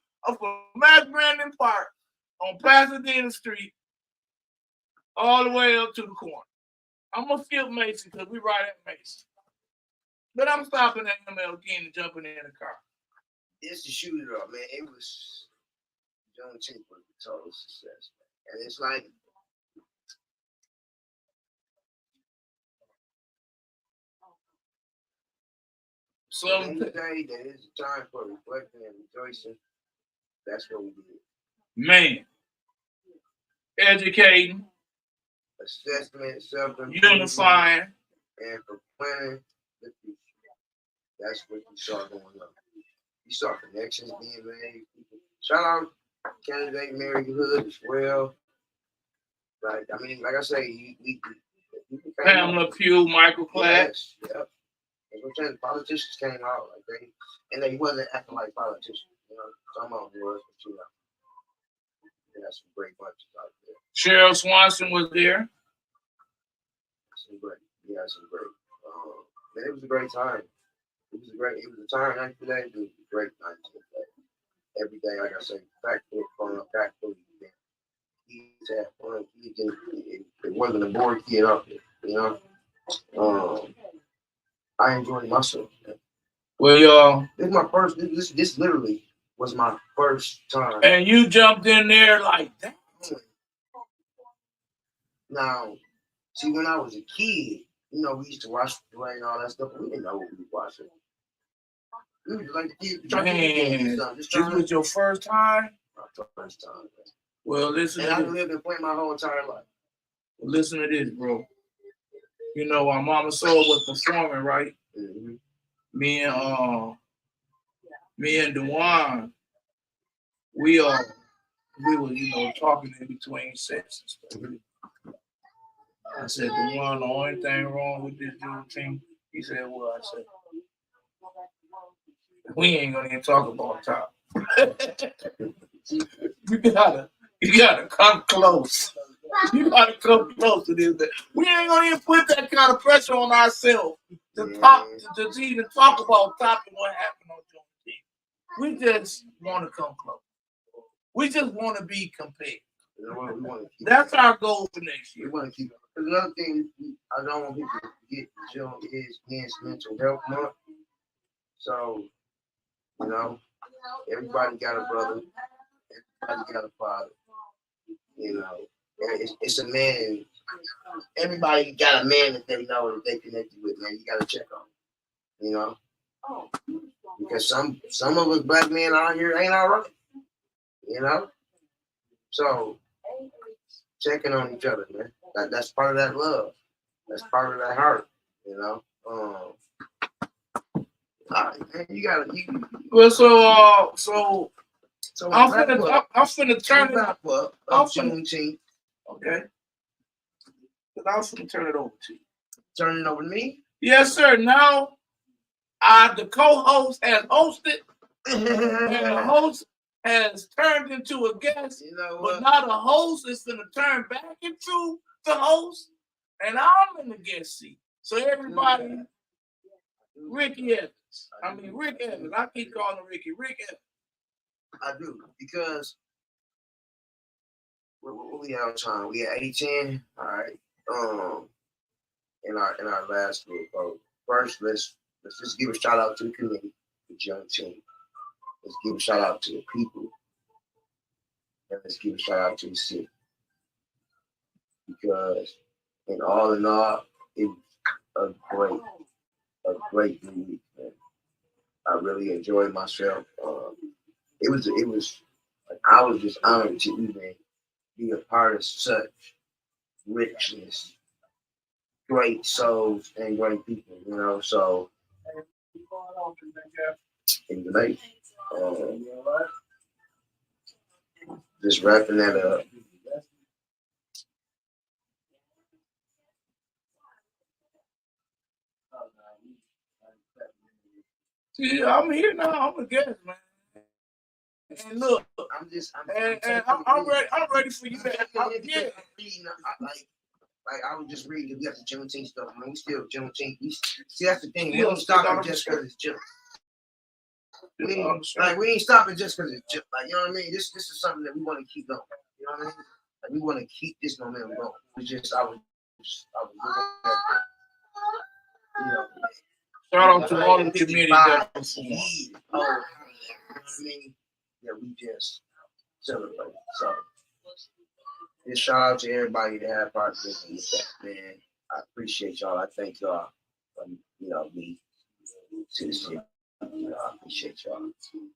[SPEAKER 3] Max Brandon Park on Pasadena Street all the way up to the corner. I'm going to skip Mason because we right at Mason. But I'm stopping at ML King and jumping in the car.
[SPEAKER 2] It's to shoot it up, man. It was Juneteenth was a total success, man. And it's like any day that is a time for reflecting and rejoicing, that's what we did.
[SPEAKER 3] Man. Educating.
[SPEAKER 2] Assessment,
[SPEAKER 3] unifying.
[SPEAKER 2] And for planning the future. That's what you saw going on. You saw connections being made. Shout out candidate Mary Hood as well. But I mean, like I say, we
[SPEAKER 3] Pamela Pugh, Michael Platt.
[SPEAKER 2] Yes, yep. The politicians came out like they wasn't acting like politicians. You know, some of them was, but you know, that's some great bunches out there.
[SPEAKER 3] Cheryl Swanson was there.
[SPEAKER 2] Some great. Man, it was a great time. It was a time night today. It was a great night today. Every day, like I say, back full of fun, back full of event. Kids had fun. It wasn't a bored kid up there, you know. I enjoyed myself. Man.
[SPEAKER 3] Well, y'all,
[SPEAKER 2] This is my first. This literally was my first time.
[SPEAKER 3] and you jumped in there like that.
[SPEAKER 2] Now, see, when I was a kid, you know, we used to watch the play and all that stuff, but we didn't know what we were watching. We was like the kids trying to
[SPEAKER 3] Man,
[SPEAKER 2] this
[SPEAKER 3] this was your first time?
[SPEAKER 2] my first time. Man.
[SPEAKER 3] Well, listen
[SPEAKER 2] And
[SPEAKER 3] to
[SPEAKER 2] I
[SPEAKER 3] this.
[SPEAKER 2] lived and played my whole entire life.
[SPEAKER 3] Listen to this, bro. You know, while Mama Soul was performing, right?
[SPEAKER 2] Mm-hmm.
[SPEAKER 3] Me and Dewan, we were, you know, talking in between sets and stuff. I said, Dewan, the only thing wrong with this Juneteenth, he said, well, I said, we ain't gonna even talk about top. you gotta come close. You gotta come close to this. We ain't gonna even put that kind of pressure on ourselves to even talk about top and what happened on Juneteenth. We just want to come close. We just want to be compared.
[SPEAKER 2] You know what? We want to keep
[SPEAKER 3] That's our goal for next year.
[SPEAKER 2] We want to keep it. Another thing I don't want people to forget, June is Men's Mental Health Month. So, you know, everybody got a brother, everybody got a father. You know, it's a man. Everybody got a man that they know that they connected with. Man, you got to check on. You know, because some of us black men out here ain't all right. You know, so checking on each other, man. That's part of that love. That's part of that heart. You know. All right, man. You gotta.
[SPEAKER 3] Well, so I'm finna turn it
[SPEAKER 2] up.
[SPEAKER 3] I'm
[SPEAKER 2] Juneteenth.
[SPEAKER 3] Okay. Because I was going to turn it over to you.
[SPEAKER 2] Turn it over to me?
[SPEAKER 3] Yes, sir. Now, the co-host has hosted, and the host has turned into a guest.
[SPEAKER 2] You know
[SPEAKER 3] but now the host is going to turn back into the host, and I'm in the guest seat. So everybody, Rick Evans. I keep calling him Rick Evans.
[SPEAKER 2] I do, because what we have time? We at 8:10. All right. In our last group. First, let's just give a shout out to the committee, the young team. Let's give a shout out to the people, and let's give a shout out to the city, because in all, it was a great week. Man. I really enjoyed myself. It was like, I was just honored to even be a part of such richness, great souls, and great people, you know. So it's amazing. Just wrapping that up.
[SPEAKER 3] See, I'm here now. I'm a guest, man. And look, I'm ready. I'm ready for you. Yeah.
[SPEAKER 2] Like I was just reading, we have the Juneteenth stuff. I mean, we still Juneteenth. See, that's the thing. We don't stop it just because it's June. We ain't stopping just because it's June. Like, you know what I mean? This is something that we want to keep going. You know what I mean? Like, we want to keep this momentum going. I was looking at the, you know.
[SPEAKER 3] Shout out to all the community that performed.
[SPEAKER 2] You know what I mean? Yeah, we just celebrate. So, just shout out to everybody that had participated with that, man. I appreciate y'all. I thank y'all. You know, me to the city. You know, I appreciate y'all.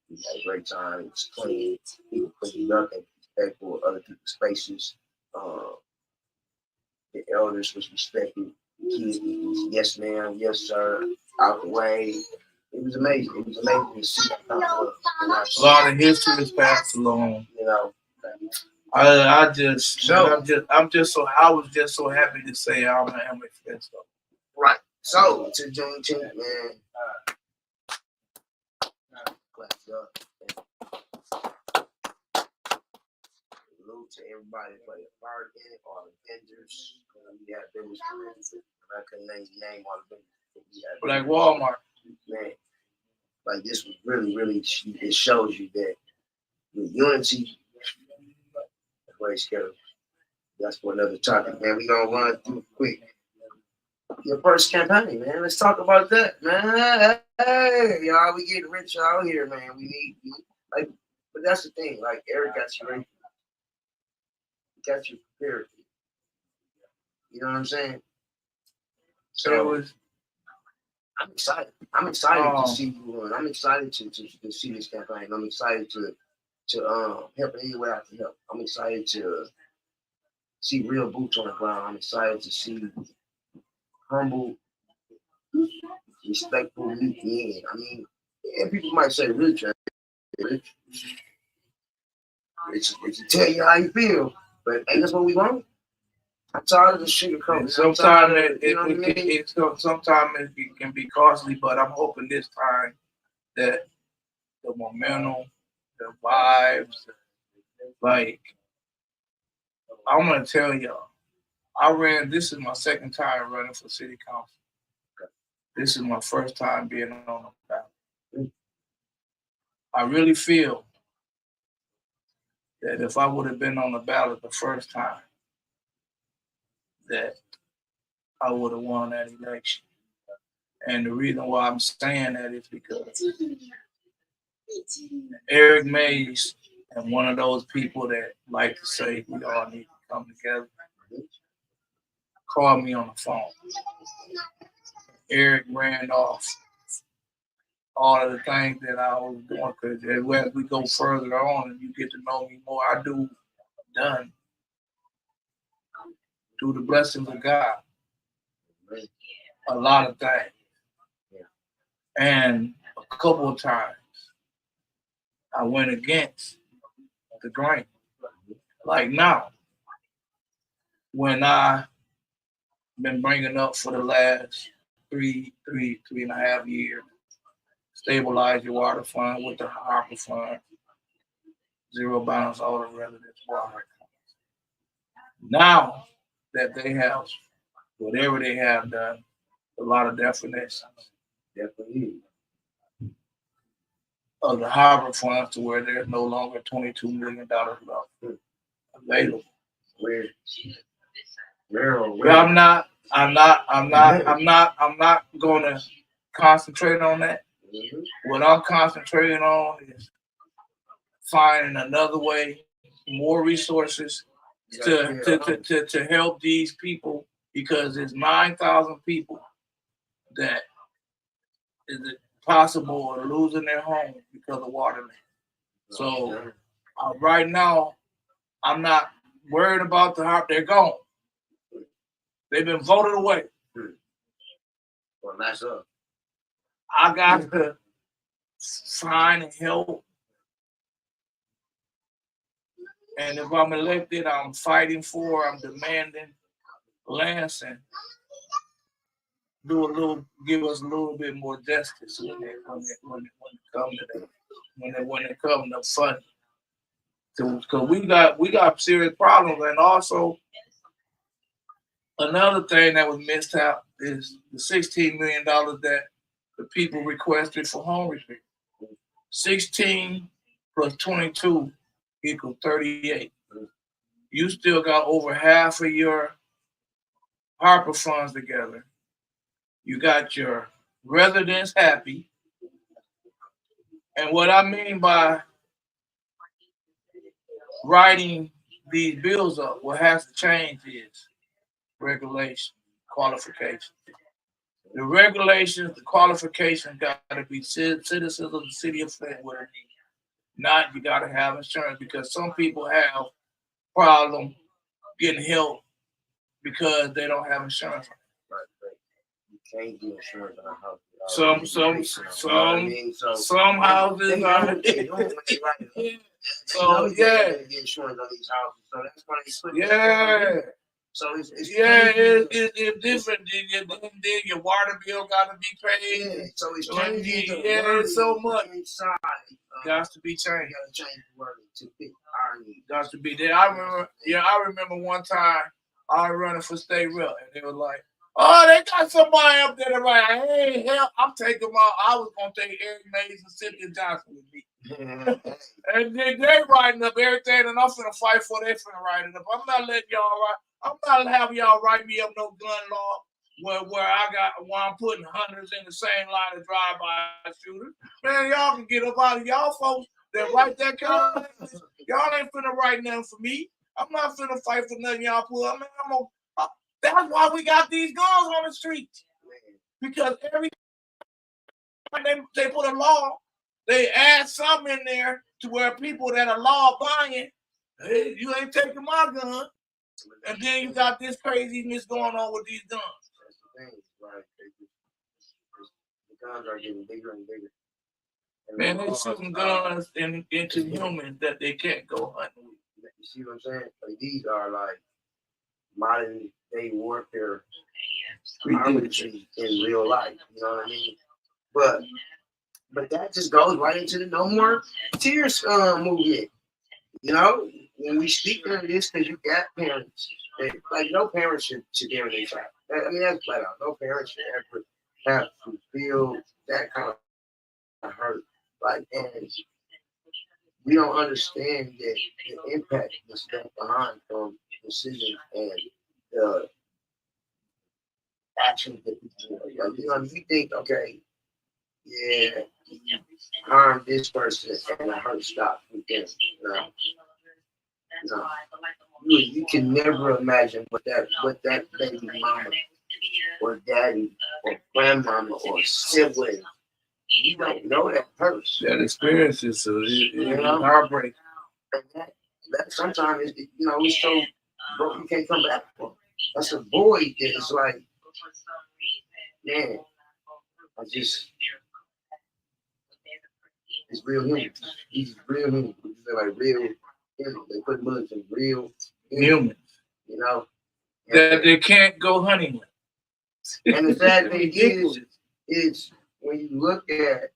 [SPEAKER 2] We had a great time. It was clean. People cleaned up and respectful of other people's spaces. The elders was respected. The kids was yes, ma'am, yes, sir, out the way. It was amazing. It was amazing to see that kind of love.
[SPEAKER 3] A lot of history is passed along.
[SPEAKER 2] You know.
[SPEAKER 3] I was just so happy to say I'm a fan.
[SPEAKER 2] Right. So to Juneteenth, man. Clap up. Salute to everybody that played a part in it, all the vendors. We had vendors. I couldn't name all the vendors.
[SPEAKER 3] Like Walmart.
[SPEAKER 2] Man, like this was really, it shows you that with unity, that's for another topic, man. We gonna run through quick. Your first campaign, man. Let's talk about that, man. Hey, y'all, we getting rich out here, man. We need like, but that's the thing. Like Eric got you ready, got you prepared. You know what I'm saying?
[SPEAKER 3] So it was
[SPEAKER 2] I'm excited. I'm excited to see you run. I'm excited to see this campaign. I'm excited to help any way I can help. I'm excited to see real boots on the ground. I'm excited to see humble, respectful meet men. I mean, yeah, people might say rich, rich, rich to tell you how you feel, but ain't that's what we want. I'm tired of the sugarcoat.
[SPEAKER 3] sometimes it can be costly, but I'm hoping this time that the momentum, the vibes, like I'm gonna tell y'all, this is my second time running for city council. This is my first time being on the ballot. I really feel that if I would have been on the ballot the first time, that I would have won that election. And the reason why I'm saying that is because Eric Mays and one of those people that like to say we all need to come together called me on the phone. Eric ran off all of the things that I was doing because as we go further on and you get to know me more, I done through the blessings of God a lot of things. And a couple of times I went against the grain. Like now, when I been bringing up for the last three and a half years, stabilize your water fund with the Harper fund, zero balance all the residents water. Now that they have whatever they have done, a lot of definitions of the Harper funds to where there's no longer $22 million left available. Where I'm not gonna concentrate on that. What I'm concentrating on is finding another way, more resources to help these people because there's 9,000 people that is it possible of losing their home because of water. So right now, I'm not worried about the harp. They're gone. They've been voted away.
[SPEAKER 2] Well, that's up.
[SPEAKER 3] I got to find and help. And if I'm elected, I'm fighting for, I'm demanding Lansing give us a little bit more justice when it comes to that, when it comes to funding. Because we got serious problems, and also another thing that was missed out is the $16 million that the people requested for home repair. 16 plus 22 equals 38. You still got over half of your Harper funds together. You got your residents happy. And what I mean by writing these bills up, what has to change is regulation, qualification. The regulations, the qualifications got to be citizens of the city of Flint where they need. Not you got to have insurance because some people have problem getting help because they don't have insurance.
[SPEAKER 2] You can't get insurance on a house.
[SPEAKER 3] Some houses are. So yeah.
[SPEAKER 2] Get insurance on these houses, so that's why they put.
[SPEAKER 3] Yeah.
[SPEAKER 2] So it's
[SPEAKER 3] different. Then your water bill got to be paid.
[SPEAKER 2] Yeah. So it's changing.
[SPEAKER 3] It's so much.
[SPEAKER 2] Inside.
[SPEAKER 3] Got to be changed.
[SPEAKER 2] Got to change the wording to fit our needs.
[SPEAKER 3] Got to be there. I remember one time I was running for state rep, and they were like, "Oh, they got somebody up there right. Hey, hell, I'm taking my. I was gonna take Eric Mays and Cynthia Johnson with me." And they writing up everything, and I'm finna fight for. They finna write it up. I'm not letting y'all write. I'm not having y'all write me up no gun law. where I'm putting hundreds in the same line of drive-by shooters. Man, y'all can get up out of y'all folks that write that kind of message. Y'all ain't finna write nothing for me. I'm not finna fight for nothing y'all put up. Man, that's why we got these guns on the streets. Because every time they put a law, they add something in there to where people that are law abiding, hey, you ain't taking my gun. And then you got this craziness going on with these guns.
[SPEAKER 2] That's the thing, right? The guns are getting bigger and bigger. And
[SPEAKER 3] Man, they shooting guns into humans that they can't go hunting with.
[SPEAKER 2] You see what I'm saying? Like, these are like modern day warfare armagery in real life. You know what I mean? But that just goes right into the No More Tears movement. You know, when we speak of this, because you got parents, like no parents should dare their child. I mean, that's flat out. No parents should ever have to feel that kind of hurt. Like, and we don't understand the impact that's left behind from decisions and the actions that people do. Like, you know, you think, okay, yeah, harm this person and the hurt stops with them. No. You can never imagine what that baby mama or daddy or grandmama or sibling, you don't know that person.
[SPEAKER 3] That experience is heartbreaking.
[SPEAKER 2] And that sometimes it's so broke you can't come back from. That's a void that is like, man, it's real human. He's real human. They're like real human. They put bullets in real
[SPEAKER 3] humans.
[SPEAKER 2] You know?
[SPEAKER 3] That they can't go hunting with.
[SPEAKER 2] And the sad thing is when you look at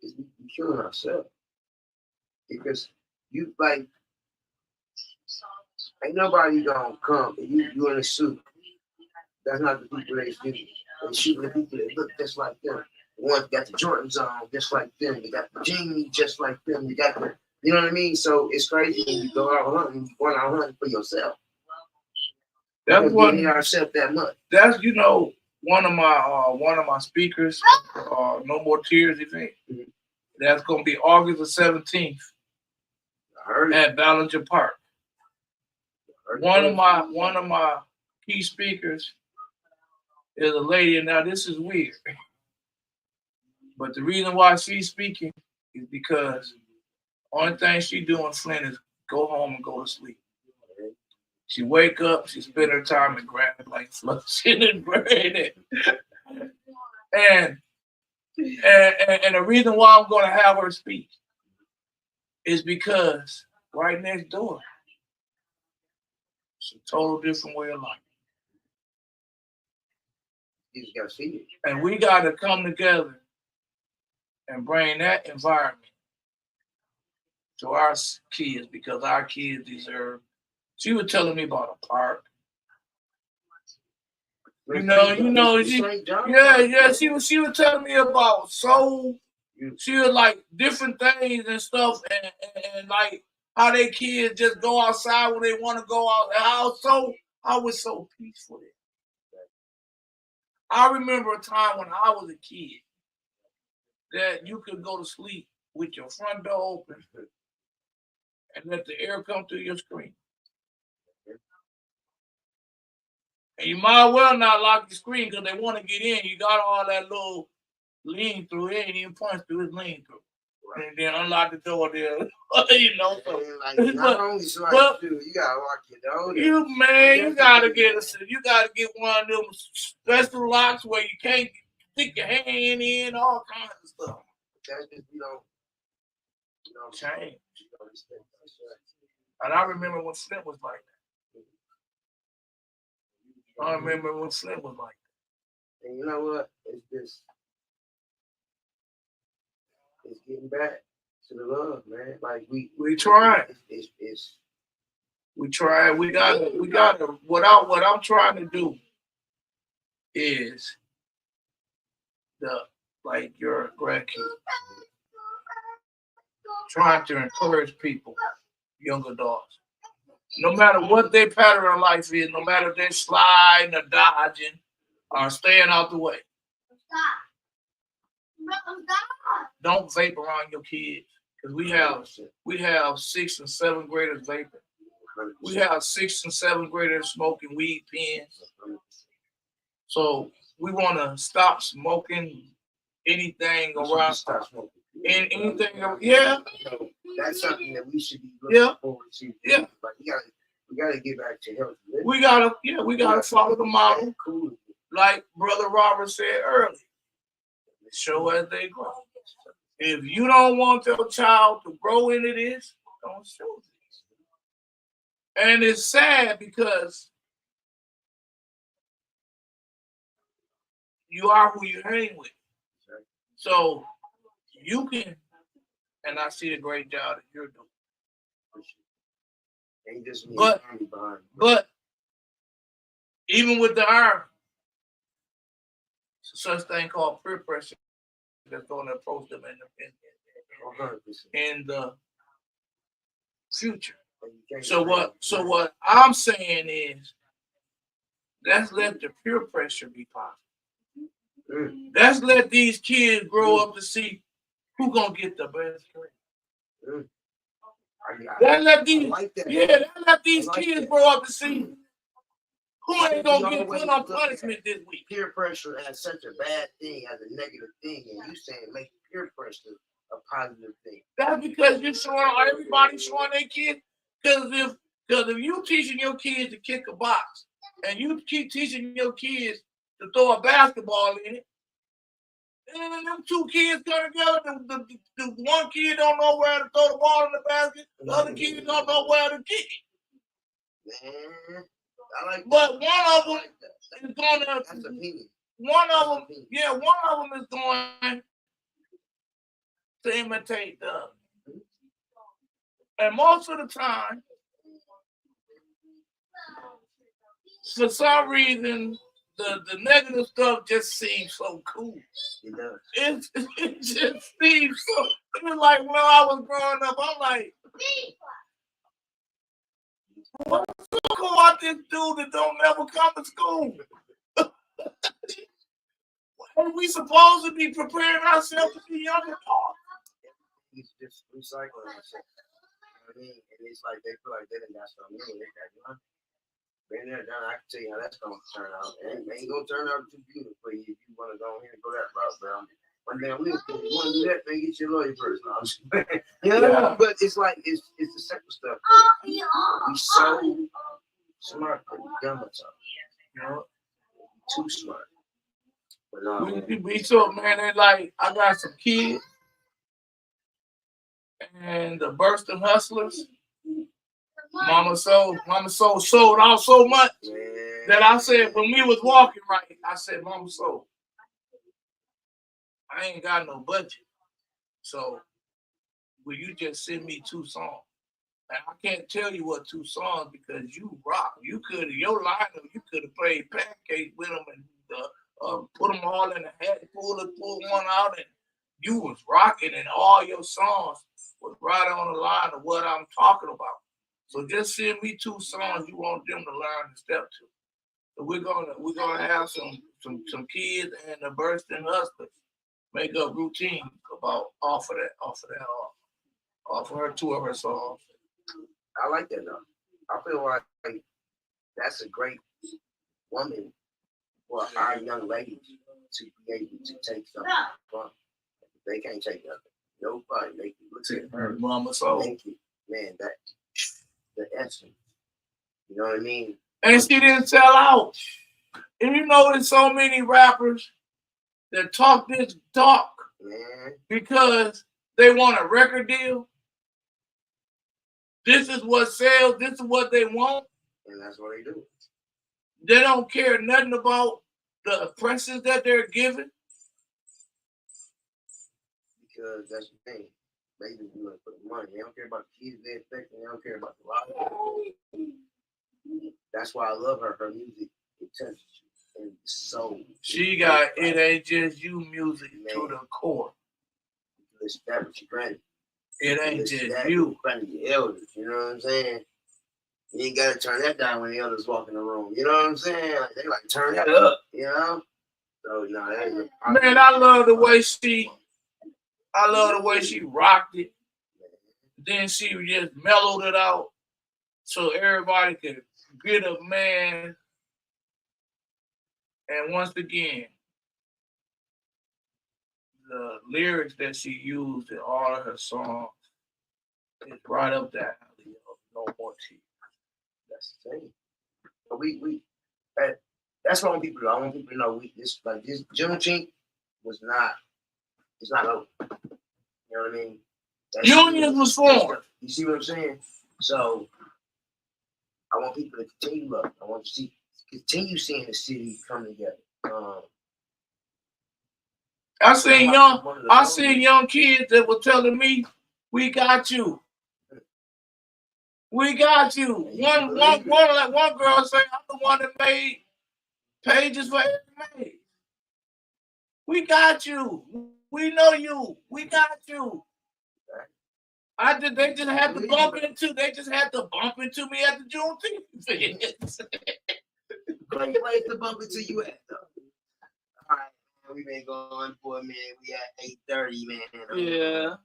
[SPEAKER 2] we're killing ourselves. Because you like ain't nobody gonna come and you in a suit. That's not the people they shoot. They shoot the people that look just like them. The ones got the Jordans on just like them. They got the jeans just like them. They got the, you know what I mean? So it's crazy when you go out hunting, you're going out hunting for yourself.
[SPEAKER 3] That's what
[SPEAKER 2] we ourselves that much.
[SPEAKER 3] That's one of my speakers, No More Tears event. Mm-hmm. That's gonna be August the 17th at Ballinger Park. One of my key speakers is a lady, and now this is weird. But the reason why she's speaking is because the only thing she do in Flint is go home and go to sleep. She wake up, she spend her time and grab it like flushing and burning it. And the reason why I'm going to have her speak is because right next door, it's a total different way of life.
[SPEAKER 2] You just got to see it.
[SPEAKER 3] And we got to come together and bring that environment to our kids because our kids deserve. She was telling me about a park. She was telling me about soul. She was like different things and stuff, and like how they kids just go outside when they want to go out. I was so peaceful there. I remember a time when I was a kid that you could go to sleep with your front door open and let the air come through your screen. And you might well not lock the screen because they want to get in. You got all that little lean through. It ain't even punch through, it's lean through. Right. And then unlock the door there. You know. So,
[SPEAKER 2] like, not only you gotta lock your door.
[SPEAKER 3] You gotta get one of them special locks where you can't stick your hand in, all kinds of stuff.
[SPEAKER 2] That's just
[SPEAKER 3] change. And I remember when Flint was like that. I remember when Flint was like that.
[SPEAKER 2] And you know what? It's getting back to the love, man. Like we
[SPEAKER 3] try.
[SPEAKER 2] We
[SPEAKER 3] try. We gotta. What I'm trying to do is like your grandkid, trying to encourage people, young adults, No matter what their pattern of life is, no matter if they're sliding or dodging or staying out the way, don't vape around your kids. Because we have 6th and 7th graders vaping. We have 6th and 7th graders smoking weed pens. So we want to stop smoking anything around. Anything, yeah.
[SPEAKER 2] That's something that we should be looking forward to.
[SPEAKER 3] Yeah.
[SPEAKER 2] But we gotta get back to health.
[SPEAKER 3] We gotta follow the model.
[SPEAKER 2] Cool.
[SPEAKER 3] Like Brother Robert said earlier. Show as they grow. If you don't want your child to grow into this, don't show this. And it's sad because you are who you hang with. So you can, and I see the great job that you're doing. But even with the iron, it's a such thing called peer pressure that's going to approach them in the future. So what I'm saying is, let's let the peer pressure be positive. Let's let these kids grow up to see who gonna get the best grade. Let these kids grow up to see who ain't gonna get put on punishment this week.
[SPEAKER 2] Peer pressure as such a bad thing, as a negative thing, and you saying make peer pressure a positive thing.
[SPEAKER 3] That's because you're showing everybody showing their kids. Because if you teaching your kids to kick a box and you keep teaching your kids to throw a basketball in it, and then them two kids come together, the one kid don't know where to throw the ball in the basket, the other kid don't know where to kick it.
[SPEAKER 2] Man, I like that.
[SPEAKER 3] But one of them is gonna.
[SPEAKER 2] That's opinion.
[SPEAKER 3] One of them is going to imitate the other. And most of the time, for some reason, the negative stuff just seems so cool.
[SPEAKER 2] It does.
[SPEAKER 3] It just seems so. It's like when I was growing up, I'm like, what's so cool about this dude that don't ever come to school? And we supposed to be preparing ourselves to be younger.
[SPEAKER 2] He's just recycling himself. You know what I mean? And it's like they feel like they done got something new. They got, you know, been there, done. I can tell you how that's gonna turn out. It ain't gonna turn out too beautiful for you if you want to go ahead and go that route, bro. One day I'm listening. If you want to do that, man, get your lawyer first. No, I'm just you know, but it's like it's the simple stuff. We so smart, but we dumb at times. You know, too smart. But no,
[SPEAKER 3] we so man, they like I got some kids and the Bursting Hustlers. Mama sold out so much that I said when we was walking right, I said, Mama sold. I ain't got no budget. So will you just send me 2 songs? And I can't tell you what 2 songs because you rock. You could your lineup, you could have played pancake with them and put them all in a hat, pull one out, and you was rocking, and all your songs was right on the line of what I'm talking about. So just send me 2 songs you want them to learn to step to. So we're gonna have some kids and the Bursting Hustlers make up routine about off of her 2 of her songs.
[SPEAKER 2] I like that though. I feel like that's a great woman for our young ladies to be able to take something from. They can't take nothing. Nobody. They can look at her.
[SPEAKER 3] Mama soul.
[SPEAKER 2] Thank you. Man, that the essence. You know what I mean?
[SPEAKER 3] And she didn't sell out. And you know there's so many rappers that talk this talk because they want a record deal. This is what sells. This is what they want.
[SPEAKER 2] And that's what they do.
[SPEAKER 3] They don't care nothing about the oppressions that they're given.
[SPEAKER 2] Because that's the thing. They just do it for the money. They don't care about the kids they're expecting. They don't care about the life. That's why I love her. Her music, it touches you. And so
[SPEAKER 3] she got it ain't just you music to the core.
[SPEAKER 2] Listen, that was your granny.
[SPEAKER 3] It ain't just you.
[SPEAKER 2] Granny, your elders. You know what I'm saying? You ain't gotta turn that down when the others walk in the room. You know what I'm saying? Like, they like turn that up. You know? So no, that is
[SPEAKER 3] man, I love the way she rocked it. Then she just mellowed it out so everybody could get a man. And once again, the lyrics that she used in all of her songs is right up that alley of No More Tears.
[SPEAKER 2] That's the thing. But that's what I want people to know. I want people to know this Juneteenth was not. It's not over. You know what I mean?
[SPEAKER 3] Unions was formed.
[SPEAKER 2] You see what I'm saying? So I want people to continue love. I want to continue seeing the city come together.
[SPEAKER 3] I seen young kids that were telling me, "We got you. We got you." One girl said, "I'm the one that made pages for every maid. We got you. We know you. We got you." They just had to bump into me at the Juneteenth.
[SPEAKER 2] Great place to bump into you at, though. All right, man, we've been going for a minute. We at 8:30, man.
[SPEAKER 3] Yeah.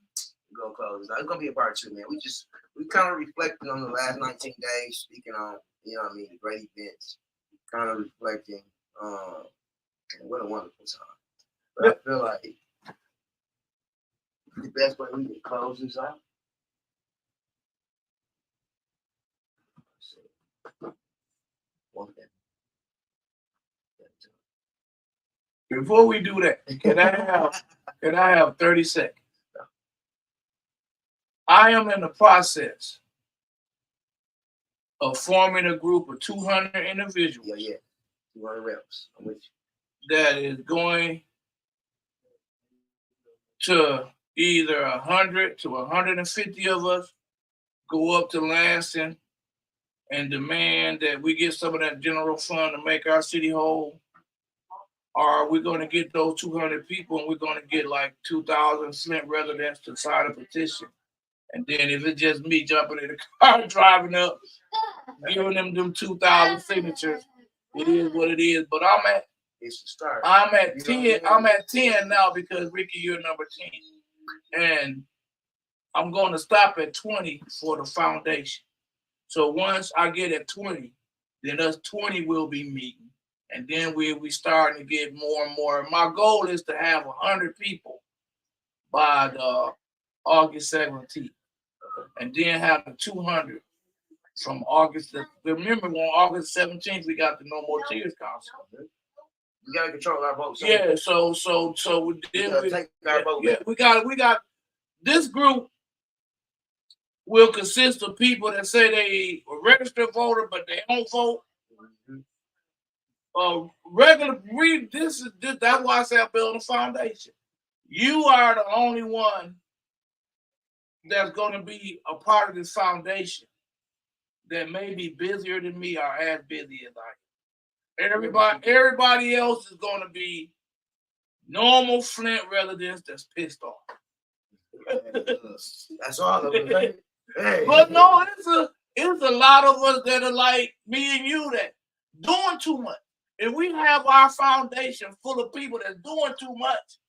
[SPEAKER 2] We're gonna close. It's gonna be a part 2, man. We kind of reflecting on the last 19 days, speaking on, you know what I mean, the great events, kind of reflecting. What a wonderful time. But I feel like the best way we can close this out.
[SPEAKER 3] Before we do that, can I have 30 seconds? I am in the process of forming a group of 200 individuals.
[SPEAKER 2] Yeah. 200 reps. I'm with you.
[SPEAKER 3] That is going to either 100 to 150 of us go up to Lansing and demand that we get some of that general fund to make our city whole. Or we're going to get those 200 people and we're going to get like 2,000 Flint residents to sign a petition. And then if it's just me jumping in the car, driving up, giving them 2,000 signatures, it is what it is. But
[SPEAKER 2] it's the start.
[SPEAKER 3] I'm at 10. I'm at 10 now because Ricky, you're number 10. And I'm going to stop at 20 for the foundation. So once I get at 20, then us 20 will be meeting. And then we starting to get more and more. My goal is to have 100 people by the August 17th. And then have the 200 from August. Remember, on August 17th, we got the No More Tears Council.
[SPEAKER 2] We gotta control our votes.
[SPEAKER 3] Yeah, so we take our vote. Yeah, we got this group will consist of people that say they a registered voter, but they don't vote. That's why I say I build a foundation. You are the only one that's going to be a part of this foundation that may be busier than me or as busy as I am. Everybody else is going to be normal Flint residents that's pissed off.
[SPEAKER 2] That's all of it. Hey.
[SPEAKER 3] But no, it's a lot of us that are like me and you that doing too much. If we have our foundation full of people that's doing too much,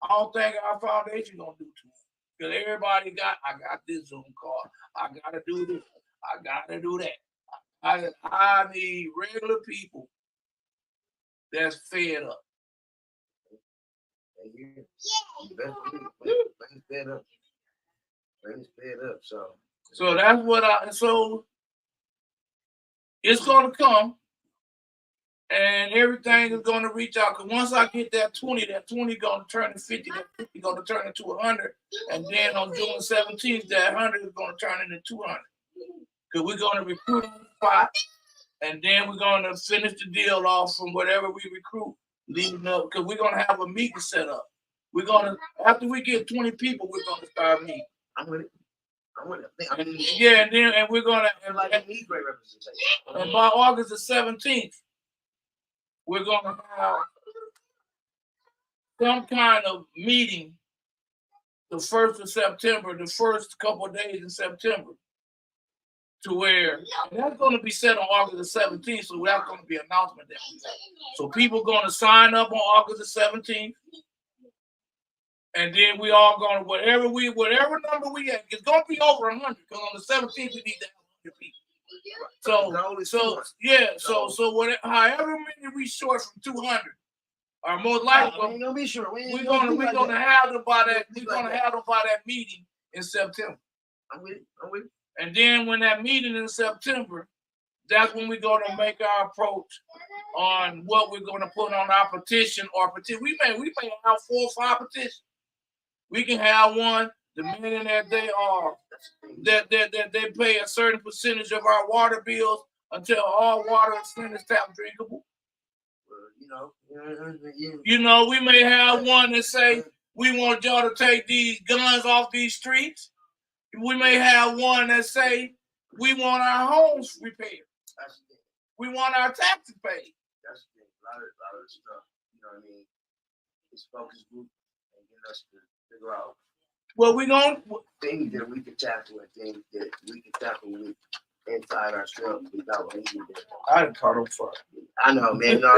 [SPEAKER 3] I don't think our foundation gonna do too much. Because everybody I got this Zoom call. I gotta do this. I gotta do that. I need regular people that's fed up.
[SPEAKER 2] Fed up.
[SPEAKER 3] So that's what it's gonna come. And everything is going to reach out. Because once I get that 20 going to turn to 50, that 50 going to turn into 100. And then on June 17th, that 100 is going to turn into 200. Because we're going to recruit on the spot. And then we're going to finish the deal off from whatever we recruit leading up. Because we're going to have a meeting set up. We're going to, after we get 20 people, we're going to start meeting.
[SPEAKER 2] I'm with it.
[SPEAKER 3] And we're going to,
[SPEAKER 2] need great representation.
[SPEAKER 3] And by August the 17th, we're going to have some kind of meeting the 1st of September, the first couple of days in September, to where and that's going to be set on August the 17th. So that's going to be an announcement that we make. So people going to sign up on August the 17th. And then we all going to whatever number we have, it's going to be over 100 because on the 17th we need to have 100 people. So however many we short from 200, or most likely
[SPEAKER 2] gonna be sure.
[SPEAKER 3] we're gonna have them by that. We're gonna have them by that meeting in September.
[SPEAKER 2] I'm with it.
[SPEAKER 3] And then when that meeting in September, that's when we're gonna make our approach on what we're gonna put on our petition or petition. We may have 4 or 5 petitions. We can have one demanding that they are that they pay a certain percentage of our water bills until all water is finished tap drinkable. You know, we may have one that say we want y'all to take these guns off these streets. We may have one that say we want our homes repaired. We want our taxes paid.
[SPEAKER 2] That's the thing. A lot of stuff. You know what I mean? It's focus group and getting us to figure out.
[SPEAKER 3] Well, we gonna
[SPEAKER 2] things that we can tackle and things that we can tackle with inside ourselves without anything.
[SPEAKER 3] I didn't call them fuck.
[SPEAKER 2] I know, man. No,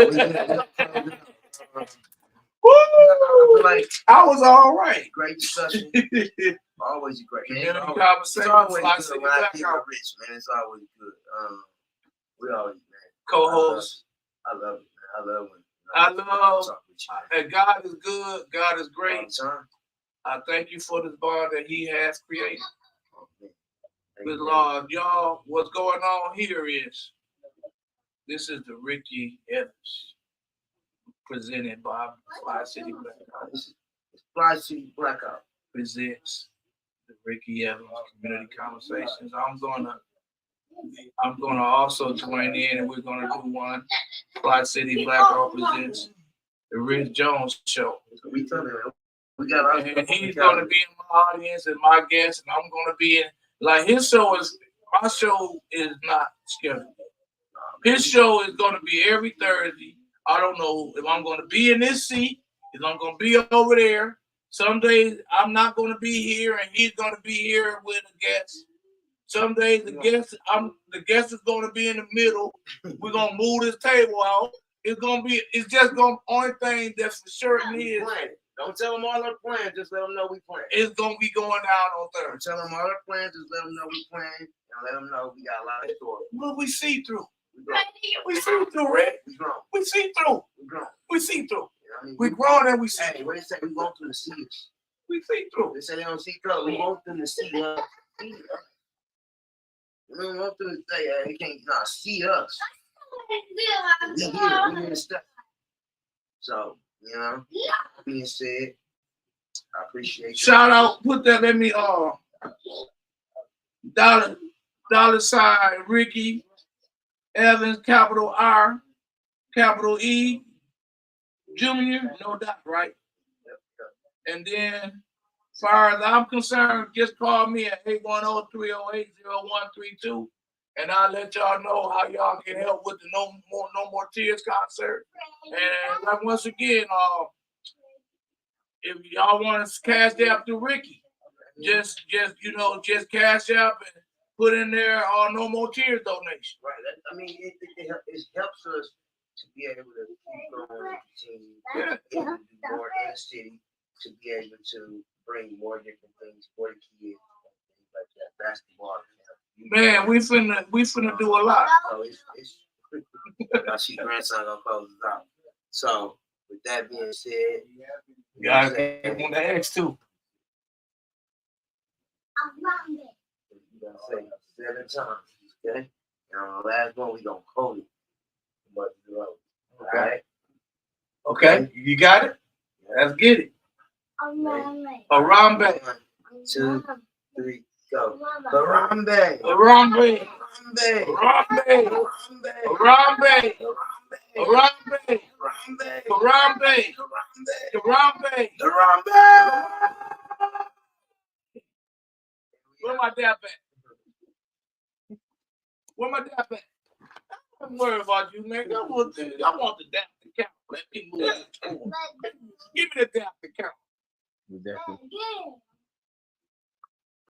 [SPEAKER 3] Woo! Like I was all right.
[SPEAKER 2] Great discussion. Always a great.
[SPEAKER 3] Conversation.
[SPEAKER 2] It's always good when I feel rich, man. It's always good. We always, man.
[SPEAKER 3] Co-host.
[SPEAKER 2] I love it, man. I love when.
[SPEAKER 3] I love. And God is good. God is great. I thank you for this bond that He has created. Good Lord, y'all. What's going on here is this is the Ricky Evans presented by Fli-City Blackout.
[SPEAKER 2] Fli-City Blackout
[SPEAKER 3] presents the Ricky Evans Community Conversations. I'm gonna also join in, and we're gonna do one. Fli-City Blackout presents the Rich Jones Show.
[SPEAKER 2] We got
[SPEAKER 3] and he's gonna be in my audience and my guest, and I'm gonna be in. Like my show is not scheduled. His show is gonna be every Thursday. I don't know if I'm gonna be in this seat, if I'm gonna be over there. Some days I'm not gonna be here, and he's gonna be here with a guest. Some days the guest is gonna be in the middle. We're gonna move this table out. It's just gonna only thing that's for certain is.
[SPEAKER 2] Don't tell them all our plans. Just let them know we playing.
[SPEAKER 3] It's gonna be going down on Thursday.
[SPEAKER 2] Tell them all our plans. Just let them know we playing, and let them know we got a lot of stories.
[SPEAKER 3] Well, we see through. We see through, Rick.
[SPEAKER 2] We grown.
[SPEAKER 3] We see through.
[SPEAKER 2] We grown.
[SPEAKER 3] We see through.
[SPEAKER 2] You know what I mean?
[SPEAKER 3] We grown and we see.
[SPEAKER 2] Hey, what they say? We want them to see us.
[SPEAKER 3] We see through.
[SPEAKER 2] They say they don't see through. We want them to see us. We don't want them to say, they can't not see us. We hear the stuff. So, you know, being said, I appreciate you.
[SPEAKER 3] Shout out, put that, let me, dollar sign Ricky Evans, capital R, capital E, Junior, no doubt, right? And then, as far as I'm concerned, just call me at 810-308-0132, and I'll let y'all know how y'all can help with the No More Tears concert. And like, once again, if y'all want to cash out to Ricky, just cash out and put in there No More Tears donation.
[SPEAKER 2] Right. I mean, it helps us to be able to keep going and continue to do more in the city, to be able to bring more different things for the kids, things like that. Basketball.
[SPEAKER 3] Man, we finna do a lot.
[SPEAKER 2] So it's I see grandson gonna close us out. So with that being said,
[SPEAKER 3] you guys want to ask too.
[SPEAKER 2] You gotta say 7 times, okay? And on the last one we gonna code it. But
[SPEAKER 3] Okay.
[SPEAKER 2] Right?
[SPEAKER 3] Okay, you got it? Let's get it. Harambe.
[SPEAKER 2] 1, 2, 3, go. Harambe.
[SPEAKER 3] Harambe.
[SPEAKER 2] Harambe.
[SPEAKER 3] Harambe.
[SPEAKER 2] Harambe.
[SPEAKER 3] Harambe.
[SPEAKER 2] Harambe.
[SPEAKER 3] Harambe. Harambe.
[SPEAKER 2] Harambe.
[SPEAKER 3] Where my dad at? Where my dad at? Don't worry about you, man. I want the dap to count. Let me move it. Give me the dap.